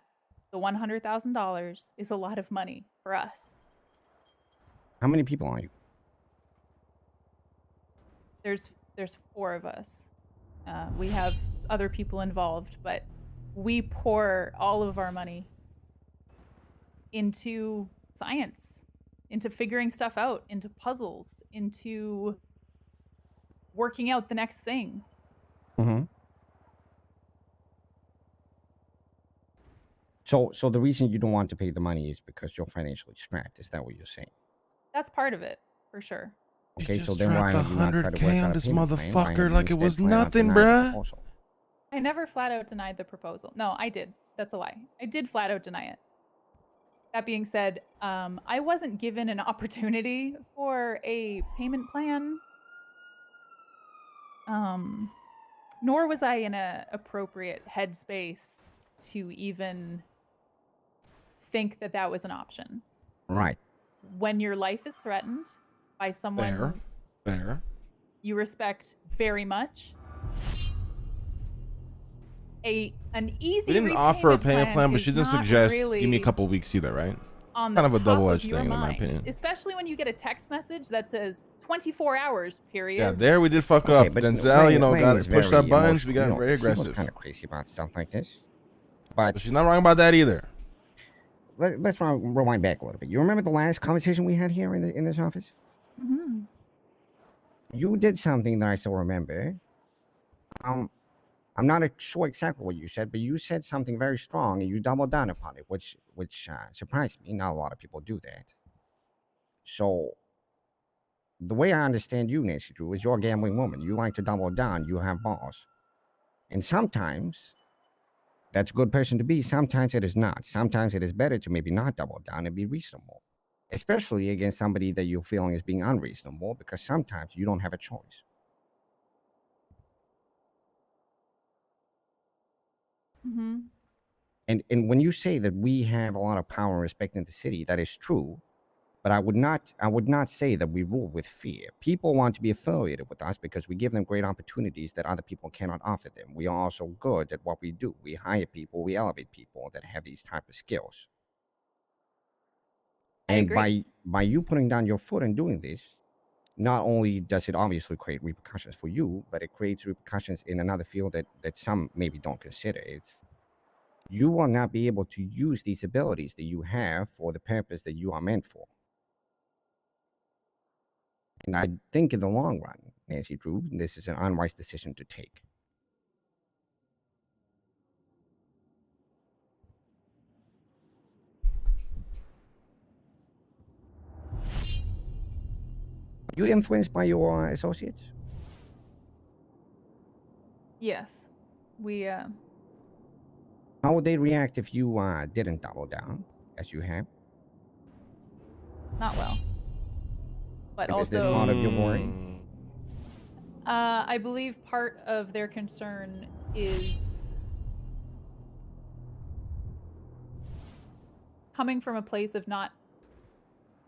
S6: the $100,000 is a lot of money for us.
S3: How many people are you?
S6: There's 4 of us. We have other people involved, but we pour all of our money into science, into figuring stuff out, into puzzles, into working out the next thing.
S3: Mm-hmm. So the reason you don't want to pay the money is because you're financially strapped. Is that what you're saying?
S6: That's part of it, for sure.
S4: You
S3: Okay,
S4: just
S3: so then why
S4: dropped
S3: would you not try to work
S4: $100K
S3: out
S4: on
S3: a
S4: this
S3: payment plan? Why have
S4: motherfucker
S3: you
S4: like it
S3: instead
S4: was
S3: flat out
S4: nothing,
S3: denied the
S4: bruh.
S3: proposal?
S6: I never flat out denied the proposal. No, I did. That's a lie. I did flat out deny it. That being said, I wasn't given an opportunity for a payment plan. Nor was I in a appropriate headspace to even think that that was an option.
S3: Right.
S6: When your life is threatened by someone
S4: Fair.
S6: you respect very much, an easy
S4: We didn't offer a
S6: repayment
S4: payment plan, but
S6: is
S4: she didn't
S6: not
S4: suggest
S6: really
S4: give me a couple weeks either, right?
S6: on
S4: Kind
S6: the
S4: of a
S6: top
S4: double-edged
S6: of your
S4: thing, in my
S6: mind,
S4: opinion.
S6: especially when you get a text message that says 24 hours period.
S4: Yeah, there we did fuck
S3: Okay,
S4: up.
S3: but
S4: Denzel, you know,
S3: Lang
S4: got
S3: is
S4: it. Pushed
S3: very
S4: our buttons. We
S3: emotional.
S4: got very
S3: She was
S4: aggressive.
S3: kind of crazy about stuff like this. But
S4: But she's not wrong about that either.
S3: let's rewind back a little bit. You remember the last conversation we had here in this office?
S6: Mm-hmm.
S3: You did something that I still remember. I'm not sure exactly what you said, but you said something very strong, and you doubled down upon it, which surprised me. Not a lot of people do that. So, the way I understand you, Nancy Drew, is you're a gambling woman. You like to double down. You have balls, and sometimes that's a good person to be. Sometimes it is not. Sometimes it is better to maybe not double down and be reasonable, especially against somebody that you're feeling is being unreasonable, because sometimes you don't have a choice.
S6: Mm-hmm.
S3: And when you say that we have a lot of power and respect in the city, that is true. But I would not say that we rule with fear. People want to be affiliated with us because we give them great opportunities that other people cannot offer them. We are also good at what we do. We hire people, we elevate people that have these type of skills. And by you putting down your foot and doing this, not only does it obviously create repercussions for you, but it creates repercussions in another field that some maybe don't consider. It's you will not be able to use these abilities that you have for the purpose that you are meant for. And I think in the long run, Nancy Drew, this is an unwise decision to take. Are you influenced by your associates?
S6: Yes. We
S3: How would they react if you didn't double down, as you have?
S6: not well. But
S3: And is this
S6: also
S3: part of your worry?
S4: Mm.
S6: I believe part of their concern is coming from a place of not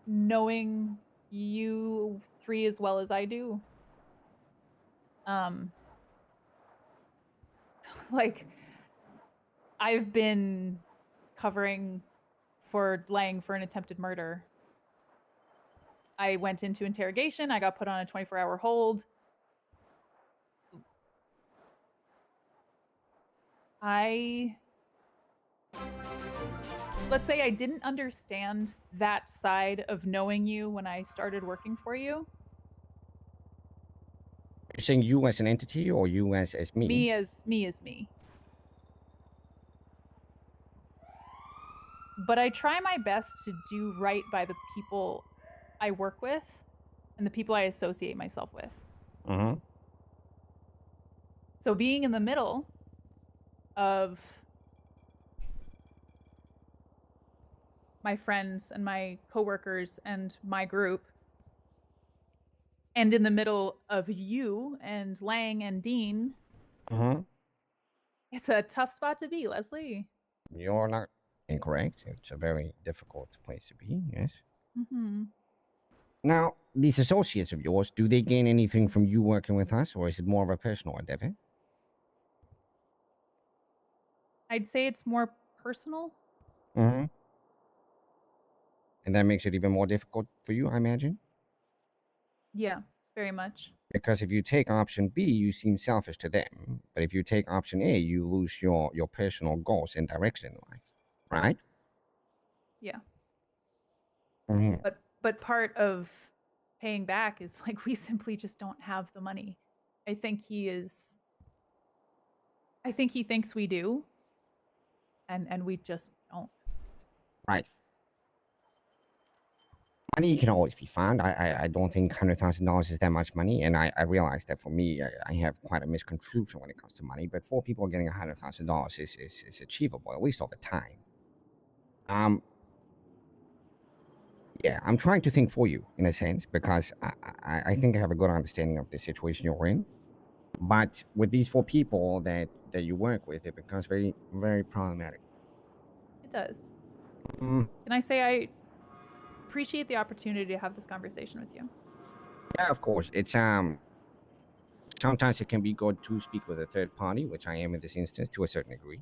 S6: knowing you three as well as I do. Like I've been covering for Lang for an attempted murder. I went into interrogation, I got put on a 24-hour hold. Let's say I didn't understand that side of knowing you when I started working for you.
S3: You're saying you as an entity or you as me?
S6: Me as me. But I try my best to do right by the people I work with and the people I associate myself with.
S3: Uh-huh.
S6: So being in the middle of my friends and my coworkers and my group, and in the middle of you and Lang and Dean,
S3: Uh-huh.
S6: it's a tough spot to be, Leslie.
S3: You're not incorrect. It's a very difficult place to be, yes.
S6: Mm-hmm.
S3: Now, these associates of yours, do they gain anything from you working with us, or is it more of a personal endeavor?
S6: I'd say it's more personal.
S3: Mm-hmm. And that makes it even more difficult for you, I imagine?
S6: Yeah, very much.
S3: Because if you take option B, you seem selfish to them. But if you take option A, you lose your personal goals and direction in life, right?
S6: Yeah.
S3: Mm-hmm.
S6: But part of paying back is like we simply just don't have the money. I think he thinks we do. And we just don't.
S3: Right. Money can always be found. I don't think $100,000 is that much money, and I realize that for me, I have quite a misconception when it comes to money. But for people getting $100,000 is achievable, at least over time. Yeah, I'm trying to think for you in a sense because I think I have a good understanding of the situation you're in. But with these four people that you work with, it becomes very, very problematic.
S6: It does.
S3: Mm,
S6: Can I say I appreciate the opportunity to have this conversation with you?
S3: yeah, of course. It's sometimes it can be good to speak with a third party, which I am in this instance to a certain degree.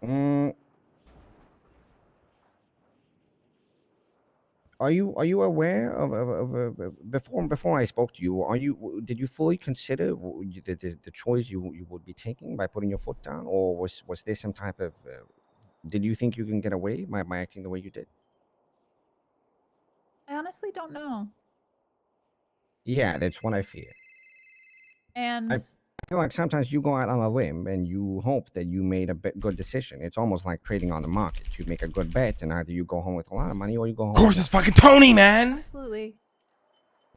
S3: Mm, are you aware of before I spoke to you? Did you fully consider the choice you would be taking by putting your foot down, or was there some type of did you think you can get away by acting the way you did?
S6: I honestly don't know.
S3: Yeah, that's what I fear.
S6: And
S3: I feel like sometimes you go out on a limb and you hope that you made a good decision. It's almost like trading on the market. You make a good bet, and either you go home with a lot of money or you go home.
S4: Of course,
S3: with
S4: it's fucking Tony, man.
S6: absolutely.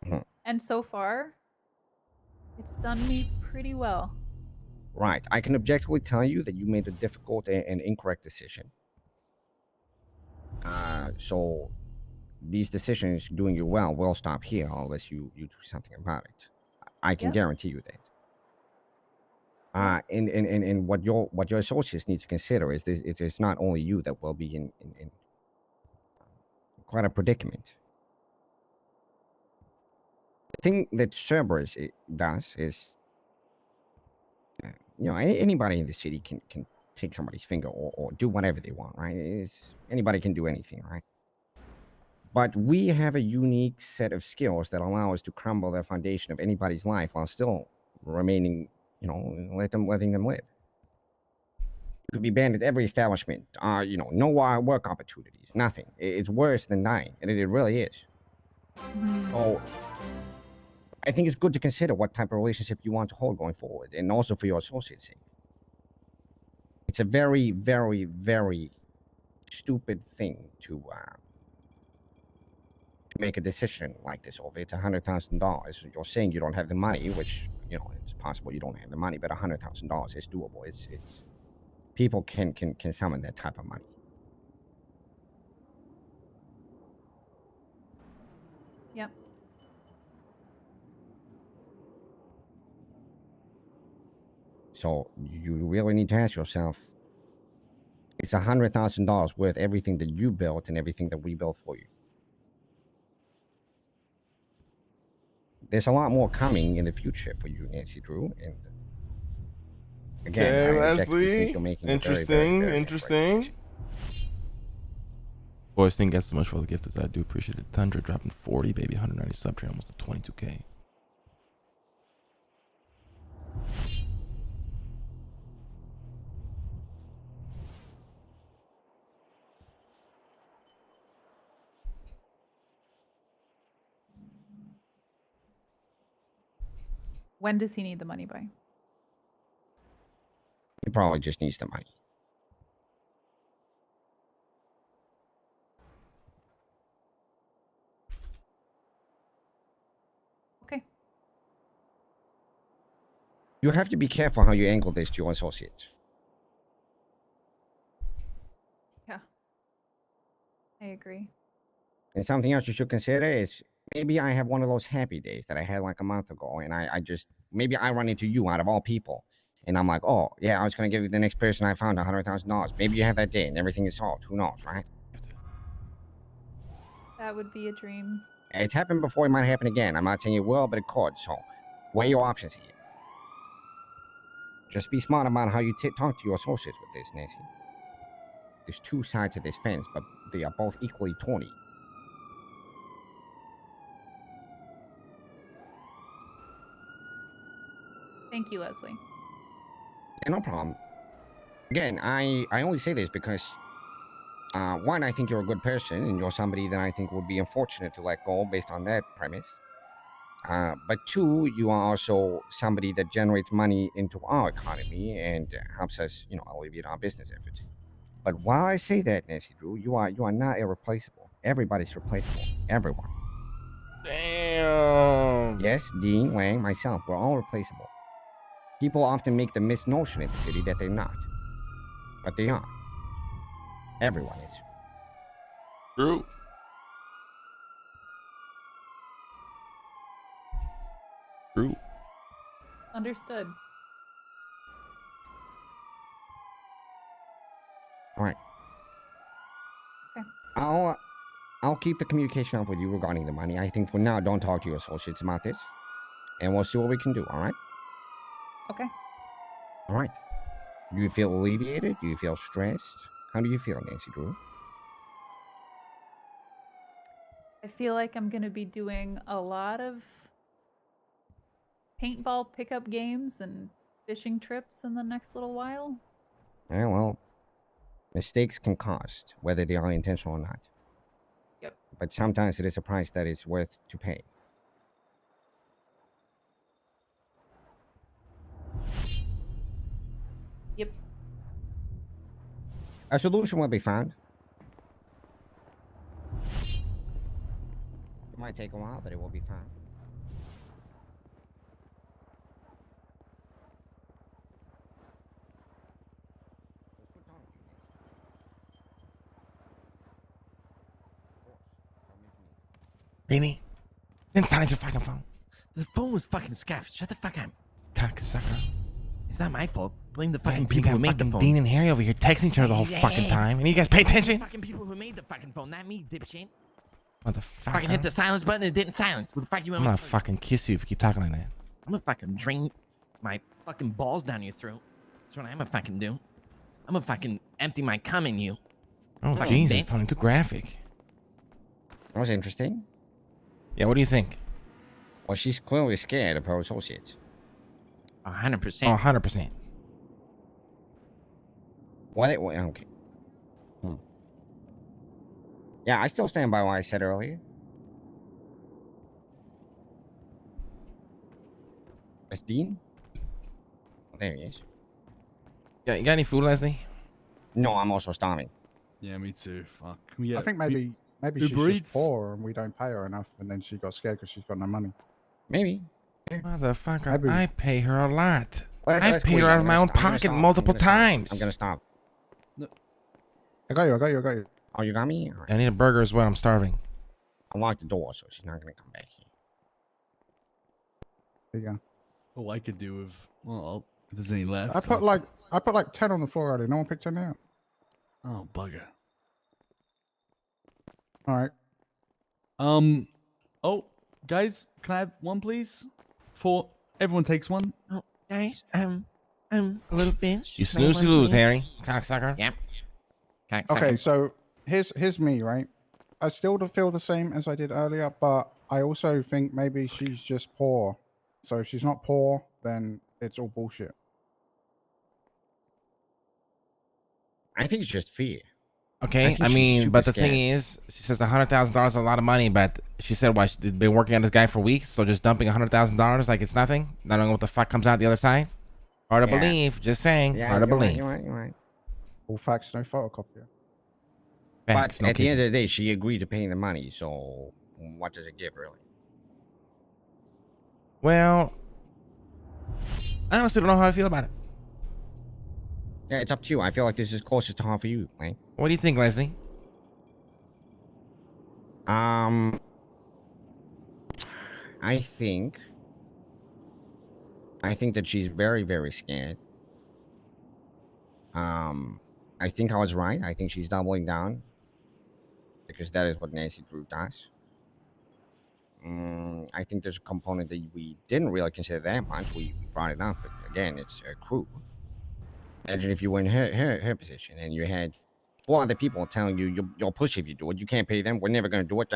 S3: Mhm.
S6: And so far, it's done me pretty well.
S3: Right. I can objectively tell you that you made a difficult and incorrect decision. So these decisions doing you well will stop here unless you do something about it. I can
S6: Yep.
S3: guarantee you that.
S6: Yeah.
S3: And what your associates need to consider is this: it's not only you that will be in quite a predicament. The thing that Cerberus does is, anybody in the city can take somebody's finger or do whatever they want, right? Anybody can do anything, right? But we have a unique set of skills that allow us to crumble the foundation of anybody's life while still remaining, letting them live. You could be banned at every establishment. No work opportunities, nothing. It's worse than dying, and it really is.
S6: Mhm.
S3: So I think it's good to consider what type of relationship you want to hold going forward, and also for your associates' sake. It's a very, very, very stupid thing to make a decision like this over. It's $100,000. You're saying you don't have the money, which it's possible you don't have the money, but $100,000 is doable. It's people can summon that type of money.
S6: Yep.
S3: So you really need to ask yourself: is $100,000 worth everything that you built and everything that we built for you? There's a lot more coming in the future for you, Nancy Drew, and again,
S4: Okay,
S3: I objectively think
S4: Leslie.
S3: you're making a very, very,
S4: Interesting.
S3: very incorrect decision.
S4: Boys, thank you guys so much for the gift. I do appreciate it. Tundra dropping 40, baby. 190 sub train, almost to 22K.
S6: When does he need the money by?
S3: He probably just needs the money.
S6: Okay.
S3: You have to be careful how you angle this to your associates.
S6: Yeah. I agree.
S3: And something else you should consider is maybe I have one of those happy days that I had like a month ago, and I just maybe I run into you out of all people, and I'm like, oh yeah, I was gonna give the next person I found $100,000. Maybe you have that day and everything is solved. Who knows, right?
S6: That would be a dream.
S3: It's happened before. It might happen again. I'm not saying it will, but it could. So weigh your options here. Just be smart about how you talk to your associates with this, Nancy. There's two sides of this fence, but they are both equally thorny.
S6: Thank you, Leslie.
S3: Yeah, no problem. Again, I only say this because, one, I think you're a good person, and you're somebody that I think would be unfortunate to let go based on that premise. But two, you are also somebody that generates money into our economy and helps us, alleviate our business efforts. But while I say that, Nancy Drew, you are not irreplaceable. Everybody's replaceable. Everyone.
S4: Damn.
S3: Yes, Dean, Wang, myself, we're all replaceable. People often make the misnotion in the city that they're not. But they are. Everyone is.
S4: True. True.
S6: Understood.
S3: All right.
S6: Okay.
S3: I'll keep the communication up with you regarding the money. I think for now, don't talk to your associates about this. And we'll see what we can do, all right?
S6: Okay.
S3: All right. Do you feel alleviated? Do you feel stressed? How do you feel, Nancy Drew?
S6: I feel like I'm going to be doing a lot of paintball pickup games and fishing trips in the next little while.
S3: Yeah, well, mistakes can cost, whether they are intentional or not.
S6: Yep.
S3: But sometimes it is a price that is worth to pay.
S6: Yep.
S3: A solution will be found. It might take a while, but it will be found. It's good talking to you, Nancy. Of course. Tell me if you need.
S4: Rainy. Then silence your fucking phone.
S2: The phone was fucking scuffed. Shut the fuck up.
S4: Cocksucker.
S2: It's not my fault. Blame the
S4: Yeah,
S2: fucking
S4: but you
S2: people
S4: got
S2: who made the
S4: fucking
S2: phone.
S4: Dean and Harry over here texting each other the whole fucking time. And you guys pay
S2: Blame the
S4: attention?
S2: fucking people who made the fucking phone, not me, dipshit.
S4: Motherfucker.
S2: Fucking hit the silence button and it didn't silence. What the fuck you
S4: I'm
S2: want me
S4: gonna
S2: to do?
S4: fucking kiss you if you keep talking like that.
S2: I'm gonna fucking drain my fucking balls down your throat. That's what I'm gonna fucking do. I'm gonna fucking empty my cum in you.
S4: Oh,
S2: Fucking
S4: Jesus,
S2: bitch.
S4: Tony, too graphic.
S3: That was interesting.
S4: Yeah, what do you think?
S3: Well, she's clearly scared of her associates.
S2: 100%.
S4: Oh, 100%.
S3: Okay. Yeah, I still stand by what I said earlier. That's Dean? Oh, there he is.
S4: Yeah, you got any food, Leslie?
S3: No, I'm also starving.
S1: Yeah, me too. Fuck. Can we get,
S5: I think
S1: we-
S5: maybe she's
S1: Uber
S5: just
S1: Eats?
S5: poor and we don't pay her enough, and then she got scared because she's got no money.
S3: Maybe.
S4: Motherfucker,
S5: Maybe.
S4: I pay her a lot.
S3: Let's
S4: I've paid
S3: quit.
S4: her out
S3: I'm
S4: of
S3: gonna
S4: my own
S3: stop. I'm gonna
S4: pocket
S3: stop.
S4: multiple
S3: I'm gonna stop.
S4: times.
S3: I'm gonna stop.
S5: I got you.
S3: Oh, you got me? All right.
S4: I need a burger as well. I'm starving.
S3: I'll lock the door so she's not gonna come back here.
S5: There you go.
S1: Oh, I could do with. Well, if there's any left.
S5: I put like 10 on the floor already. No one picked any out.
S1: Oh, bugger.
S5: All right.
S1: Oh, guys, can I have one, please? Everyone takes one.
S2: Oh, guys, a little pinch.
S4: You
S2: Can I have
S4: snooze, you
S2: one,
S4: lose,
S2: please?
S4: Harry. Cocksucker.
S2: Yep.
S5: Okay, so here's me, right? I still feel the same as I did earlier, but I also think maybe she's just poor. So if she's not poor, then it's all bullshit.
S3: I think it's just fear.
S4: Okay,
S3: think
S4: I
S3: she's
S4: mean,
S3: super
S4: but the
S3: scared.
S4: thing is, she says $100,000 is a lot of money, but she said, why, she'd been working on this guy for weeks, so just dumping $100,000 like it's nothing? Not knowing what the fuck comes out the other side? Hard to
S3: Yeah.
S4: believe, just saying.
S3: Yeah,
S4: Hard to
S3: you're right,
S4: believe.
S3: you're right.
S5: All facts, no photocopier.
S4: Facts,
S3: But
S4: no
S3: at the end
S4: kissing.
S3: of the day, she agreed to paying the money. So what does it give, really?
S4: Well, I honestly don't know how I feel about it.
S3: Yeah, it's up to you. I feel like this is closer to home for you, right?
S4: What do you think, Leslie?
S3: I think that she's very, very scared. I think I was right. I think she's doubling down because that is what Nancy Drew does. I think there's a component that we didn't really consider that much. We brought it up, but again, it's a crew. Imagine if you were in her position and you had 4 other people telling you you'll push if you do it. You can't pay them. We're never going to do it.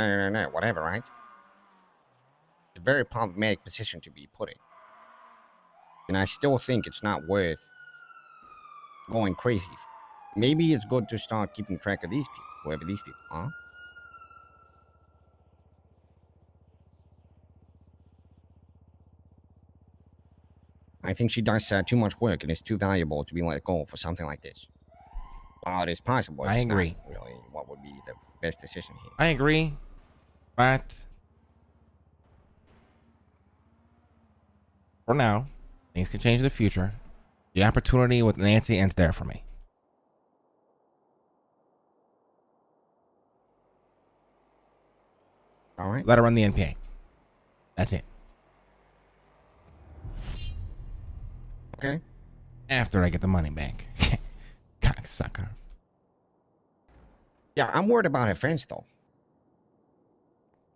S3: Whatever, right? It's a very problematic position to be put in. And I still think it's not worth going crazy. Maybe it's good to start keeping track of these people, whoever these people are. I think she does too much work and is too valuable to be let go for something like this. While it is possible,
S4: I
S3: it's
S4: agree.
S3: not really what would be the best decision here.
S4: I agree, but for now, things can change in the future. The opportunity with Nancy ends there for me.
S3: All right.
S4: Let her run the NPA. That's it.
S3: Okay.
S4: After I get the money back. Cocksucker.
S3: Yeah, I'm worried about her friends, though.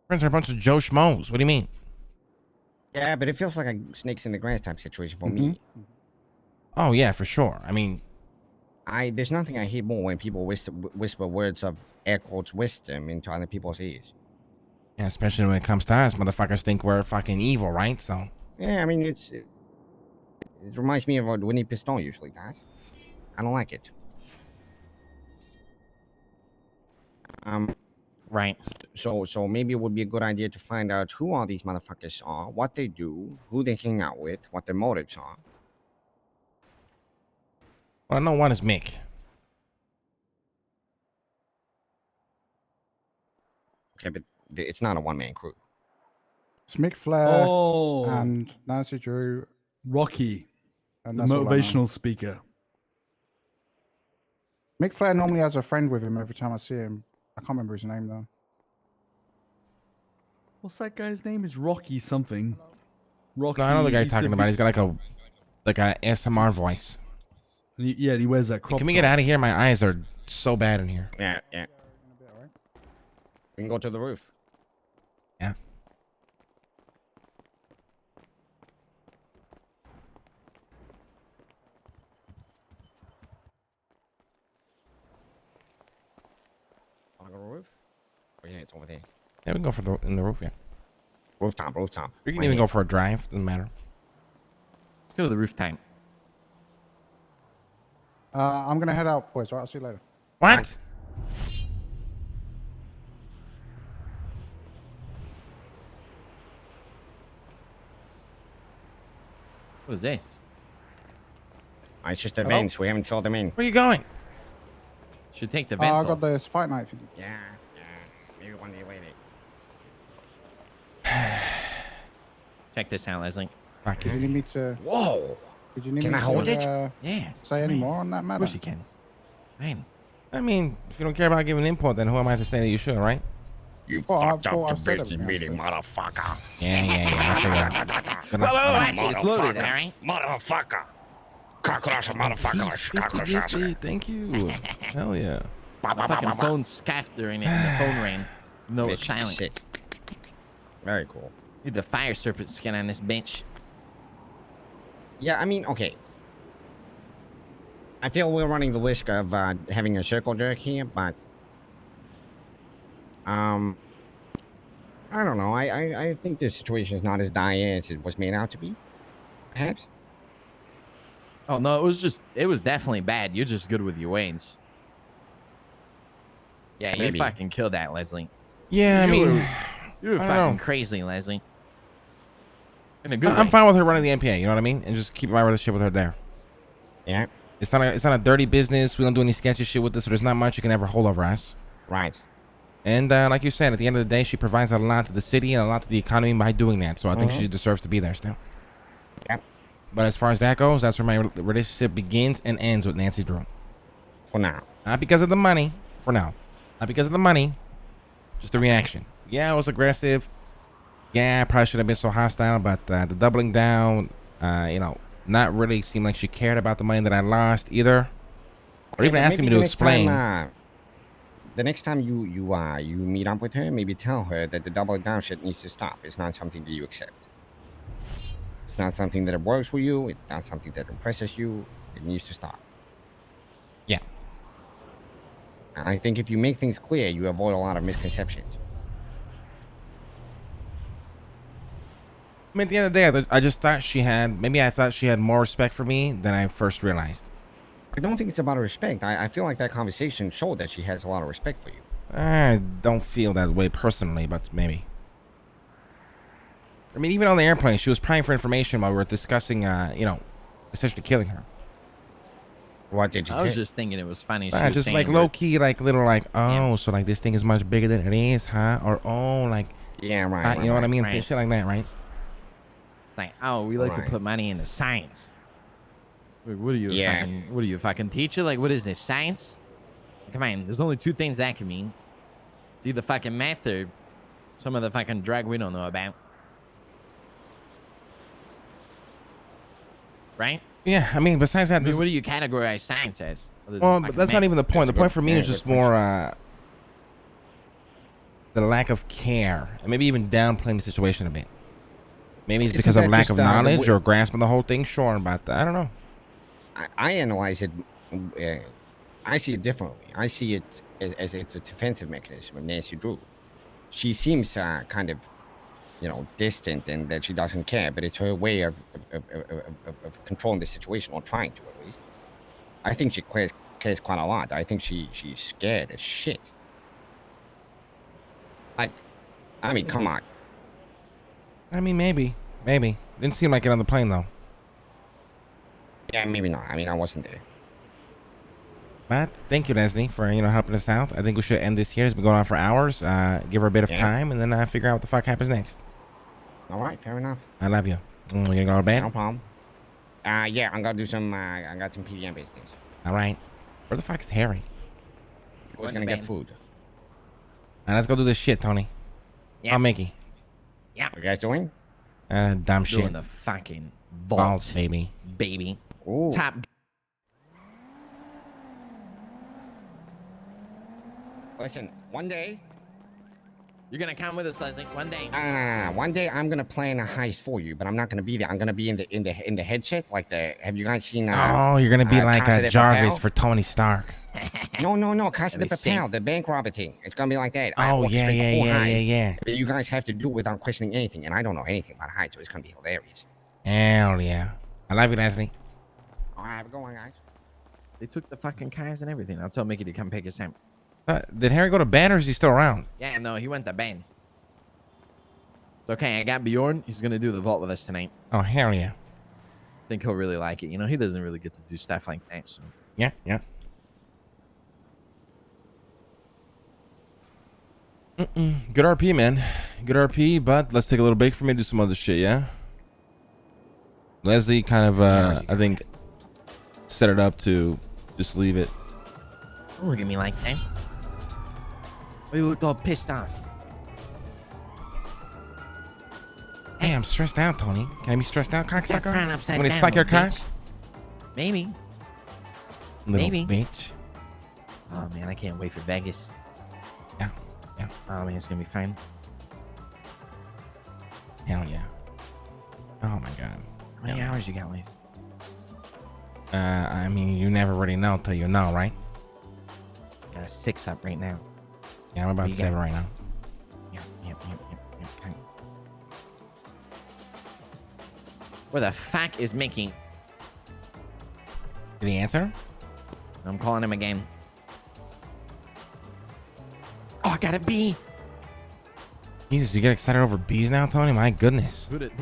S4: Friends are a bunch of Joe Schmoes. What do you mean?
S3: Yeah, but it feels like a snakes in the grass type situation for me.
S4: Oh, yeah, for sure. I mean,
S3: There's nothing I hate more when people whisper words of air quotes wisdom into other people's ears.
S4: yeah, especially when it comes to us, motherfuckers think we're fucking evil, right? So,
S3: Yeah, I mean, it reminds me of what Winnie Piston usually does. I don't like it.
S2: Right.
S3: So maybe it would be a good idea to find out who all these motherfuckers are, what they do, who they hang out with, what their motives are.
S4: well, I know one is Mick.
S3: Okay, but it's not a one-man crew.
S5: It's Mick Flair
S1: Oh,
S5: and Nancy Drew,
S1: Rocky,
S5: and
S1: the
S5: that's all I know.
S1: motivational speaker.
S5: Mick Flair normally has a friend with him every time I see him. I can't remember his name though.
S1: What's that guy's name? Is Rocky something? Rocky.
S4: No, I know the guy you're
S1: he's
S4: talking
S1: a
S4: about.
S1: big-
S4: He's got like a ASMR voice.
S1: Yeah, and he wears that crop
S4: Can we
S1: top.
S4: get out of here? My eyes are so bad in here.
S3: Yeah. We can go to the roof.
S4: Yeah.
S3: Wanna go to the roof? Oh, yeah, it's over there.
S4: Yeah, we can go for in the roof, yeah.
S3: Rooftop.
S4: We can
S3: Right
S4: even
S3: here.
S4: go for a drive. Doesn't matter.
S2: Let's go to the roof time.
S5: I'm gonna head out, boys. All right, I'll see you later.
S4: What?
S2: What is this?
S3: It's just the
S4: Hello?
S3: vents. We haven't filled them in.
S4: Where you going?
S2: Should take the
S5: Oh,
S2: vents
S5: I got
S2: off.
S5: this fight night for you.
S3: Yeah. Maybe one day later.
S2: Check this out, Leslie.
S4: Fuck
S5: Did you
S4: it.
S5: need me to?
S3: Whoa.
S5: Did you need
S3: Can
S5: me
S3: I hold
S5: to,
S3: it?
S2: Yeah.
S5: say any more on that
S2: Of
S5: matter?
S2: course you can. Man.
S4: I mean, if you don't care about giving input, then who am I to say that you should, right?
S3: You
S5: Well,
S3: fucked
S5: I thought I
S3: up the
S5: said
S3: busy
S5: everything I
S3: meeting,
S5: said.
S3: motherfucker.
S4: Yeah. I figured. Good
S2: Whoa,
S4: luck.
S2: whoa, watch it. It's loaded,
S3: Motherfucker.
S2: all right?
S3: Motherfucker. Cockroach, motherfucker.
S4: Jeez,
S3: Cockroach.
S4: 50-50, thank you. Hell yeah.
S2: Fucking phone scuffed during it and the phone rang. No, it was
S3: Bitch,
S2: silent.
S3: sick. Very cool.
S2: Need the fire serpent skin on this bench.
S3: Yeah, I mean, okay. I feel we're running the risk of having a circle jerk here, but I don't know. I think this situation is not as dire as it was made out to be. Perhaps.
S2: Oh, no, it was definitely bad. You're just good with your ways. Yeah, you
S3: Maybe.
S2: fucking killed that, Leslie.
S4: Yeah, I
S2: You
S4: mean,
S2: You were
S4: I don't
S2: fucking
S4: know.
S2: crazy, Leslie. In a good
S4: I'm
S2: way.
S4: fine with her running the MPA. You know what I mean? And just keep my relationship with her there.
S3: Yeah.
S4: It's not a dirty business. We don't do any sketchy shit with this, so there's not much you can ever hold over us.
S3: Right.
S4: And like you said, at the end of the day, she provides a lot to the city and a lot to the economy by doing that. So I think she deserves to be there still.
S3: Yep.
S4: But as far as that goes, that's where my relationship begins and ends with Nancy Drew.
S3: For now.
S4: Not because of the money, for now. Not because of the money, just the reaction. Yeah, I was aggressive. Yeah, I probably should have been so hostile, but the doubling down, not really seemed like she cared about the money that I lost either. Or even
S3: but
S4: asking me
S3: maybe
S4: to
S3: the next
S4: explain.
S3: Time, the next time you meet up with her, maybe tell her that the doubling down shit needs to stop. It's not something that you accept. It's not something that works for you. It's not something that impresses you. It needs to stop.
S4: Yeah.
S3: I think if you make things clear, you avoid a lot of misconceptions.
S4: I mean, at the end of the day, I just thought I thought she had more respect for me than I first realized.
S3: I don't think it's about respect. I feel like that conversation showed that she has a lot of respect for you.
S4: I don't feel that way personally, but maybe. I mean, even on the airplane, she was prying for information while we were discussing, essentially killing her.
S3: What did you
S2: I
S3: say?
S2: was just thinking it was funny. She was
S4: Just
S2: saying
S4: like
S2: we're-
S4: low key, like little, like, oh,
S2: Yeah.
S4: so like this thing is much bigger than it is, huh? Or oh, like,
S3: Yeah, right.
S4: you know what I mean?
S2: right.
S4: Shit like that, right?
S2: It's like, oh, we like
S3: Right.
S2: to put money into science. What are you,
S3: Yeah.
S2: fucking teacher? Like, what is this, science? Come on, there's only two things that can mean. It's either fucking math or some of the fucking drug we don't know about. Right?
S4: Yeah, I mean, besides that,
S2: I mean,
S4: this,
S2: what do you categorize science as? other than
S4: well, but
S2: fucking
S4: that's not
S2: math?
S4: even the point.
S3: That's
S4: The
S3: a
S4: point
S3: good-
S4: for me
S3: yeah,
S4: is just
S3: good
S4: more the lack of care, and maybe even downplaying the situation a bit. Maybe it's
S3: Isn't
S4: because of
S3: that
S4: lack
S3: just,
S4: of
S3: the
S4: knowledge
S3: way-
S4: or grasping the whole thing. Sure, but I don't know.
S3: I analyze it. I see it differently. I see it as it's a defensive mechanism of Nancy Drew. She seems kind of, distant and that she doesn't care, but it's her way of controlling the situation, or trying to at least. I think she cares quite a lot. I think she's scared as shit. Like, I mean, come on.
S4: I mean, maybe. Didn't seem like it on the plane though.
S3: Yeah, maybe not. I mean, I wasn't there.
S4: But thank you, Leslie, for helping us out. I think we should end this here. It's been going on for hours. Give her a bit of
S3: Yeah.
S4: time, and then figure out what the fuck happens next.
S3: All right, fair enough.
S4: I love you. You gonna go to bed?
S3: No problem. Yeah, I'm gonna do some. I got some PDM business.
S4: All right. Where the fuck is Harry?
S3: Who's
S2: Going
S3: gonna
S2: to
S3: get
S2: bed.
S3: food?
S4: Now let's go do this shit, Tony.
S2: Yeah.
S4: Oh, Mickey.
S3: What you guys doing?
S4: Dumb shit.
S2: Doing the fucking vault,
S4: Balls, baby.
S2: baby.
S3: Ooh.
S2: Top.
S3: Listen, one day,
S2: You're gonna come with us, Leslie. One day.
S3: one day I'm gonna plan a heist for you, but I'm not gonna be there. I'm gonna be in the headset, like the. Have you guys seen?
S4: Oh, you're gonna be like
S3: Casa de
S4: Jarvis
S3: Papel?
S4: for Tony Stark.
S3: No, Casa de
S2: Let me see.
S3: Papel, the bank robber thing. It's gonna be like that.
S4: Oh,
S3: I
S4: yeah,
S3: orchestrate the whole heist
S4: yeah.
S3: that you guys have to do without questioning anything, and I don't know anything about heists, so it's gonna be hilarious.
S4: Hell yeah. I love you, Leslie.
S3: All right, have a good one, guys.
S2: They took the fucking cars and everything. I'll tell Mickey to come pick us up.
S4: Did Harry go to bed, or is he still around?
S2: Yeah, no, he went to bed. It's okay. I got Bjorn. He's gonna do the vault with us tonight.
S4: Oh, hell yeah.
S2: think he'll really like it. You know, he doesn't really get to do stuff like that. So
S4: Yeah, yeah. Good RP, man. Good RP, but let's take a little break for me to do some other shit, yeah? Leslie kind of, I think, set it up to just leave it.
S2: don't look at me like that. You looked all pissed off.
S4: Hey, I'm stressed out, Tony. Can I be stressed out,
S2: That
S4: cocksucker?
S2: frown upside
S4: Want me to
S2: down,
S4: suck your
S2: little
S4: cock?
S2: bitch. Maybe.
S4: Little
S2: Maybe.
S4: bitch.
S2: Oh man, I can't wait for Vegas.
S4: Yeah, yeah.
S2: Oh man, it's gonna be fun.
S4: Hell yeah. Oh my god.
S2: How many hours you got left?
S4: I mean, you never really know till you know, right?
S2: Got a 6 up right now.
S4: Yeah, I'm about
S2: You
S4: 7
S2: got-
S4: right now.
S2: Yep. Okay. Where the fuck is Mickey?
S4: Did he answer?
S2: I'm calling him again. Oh, I got a B.
S4: Jesus, you get excited over bees now, Tony? My goodness.
S2: Who did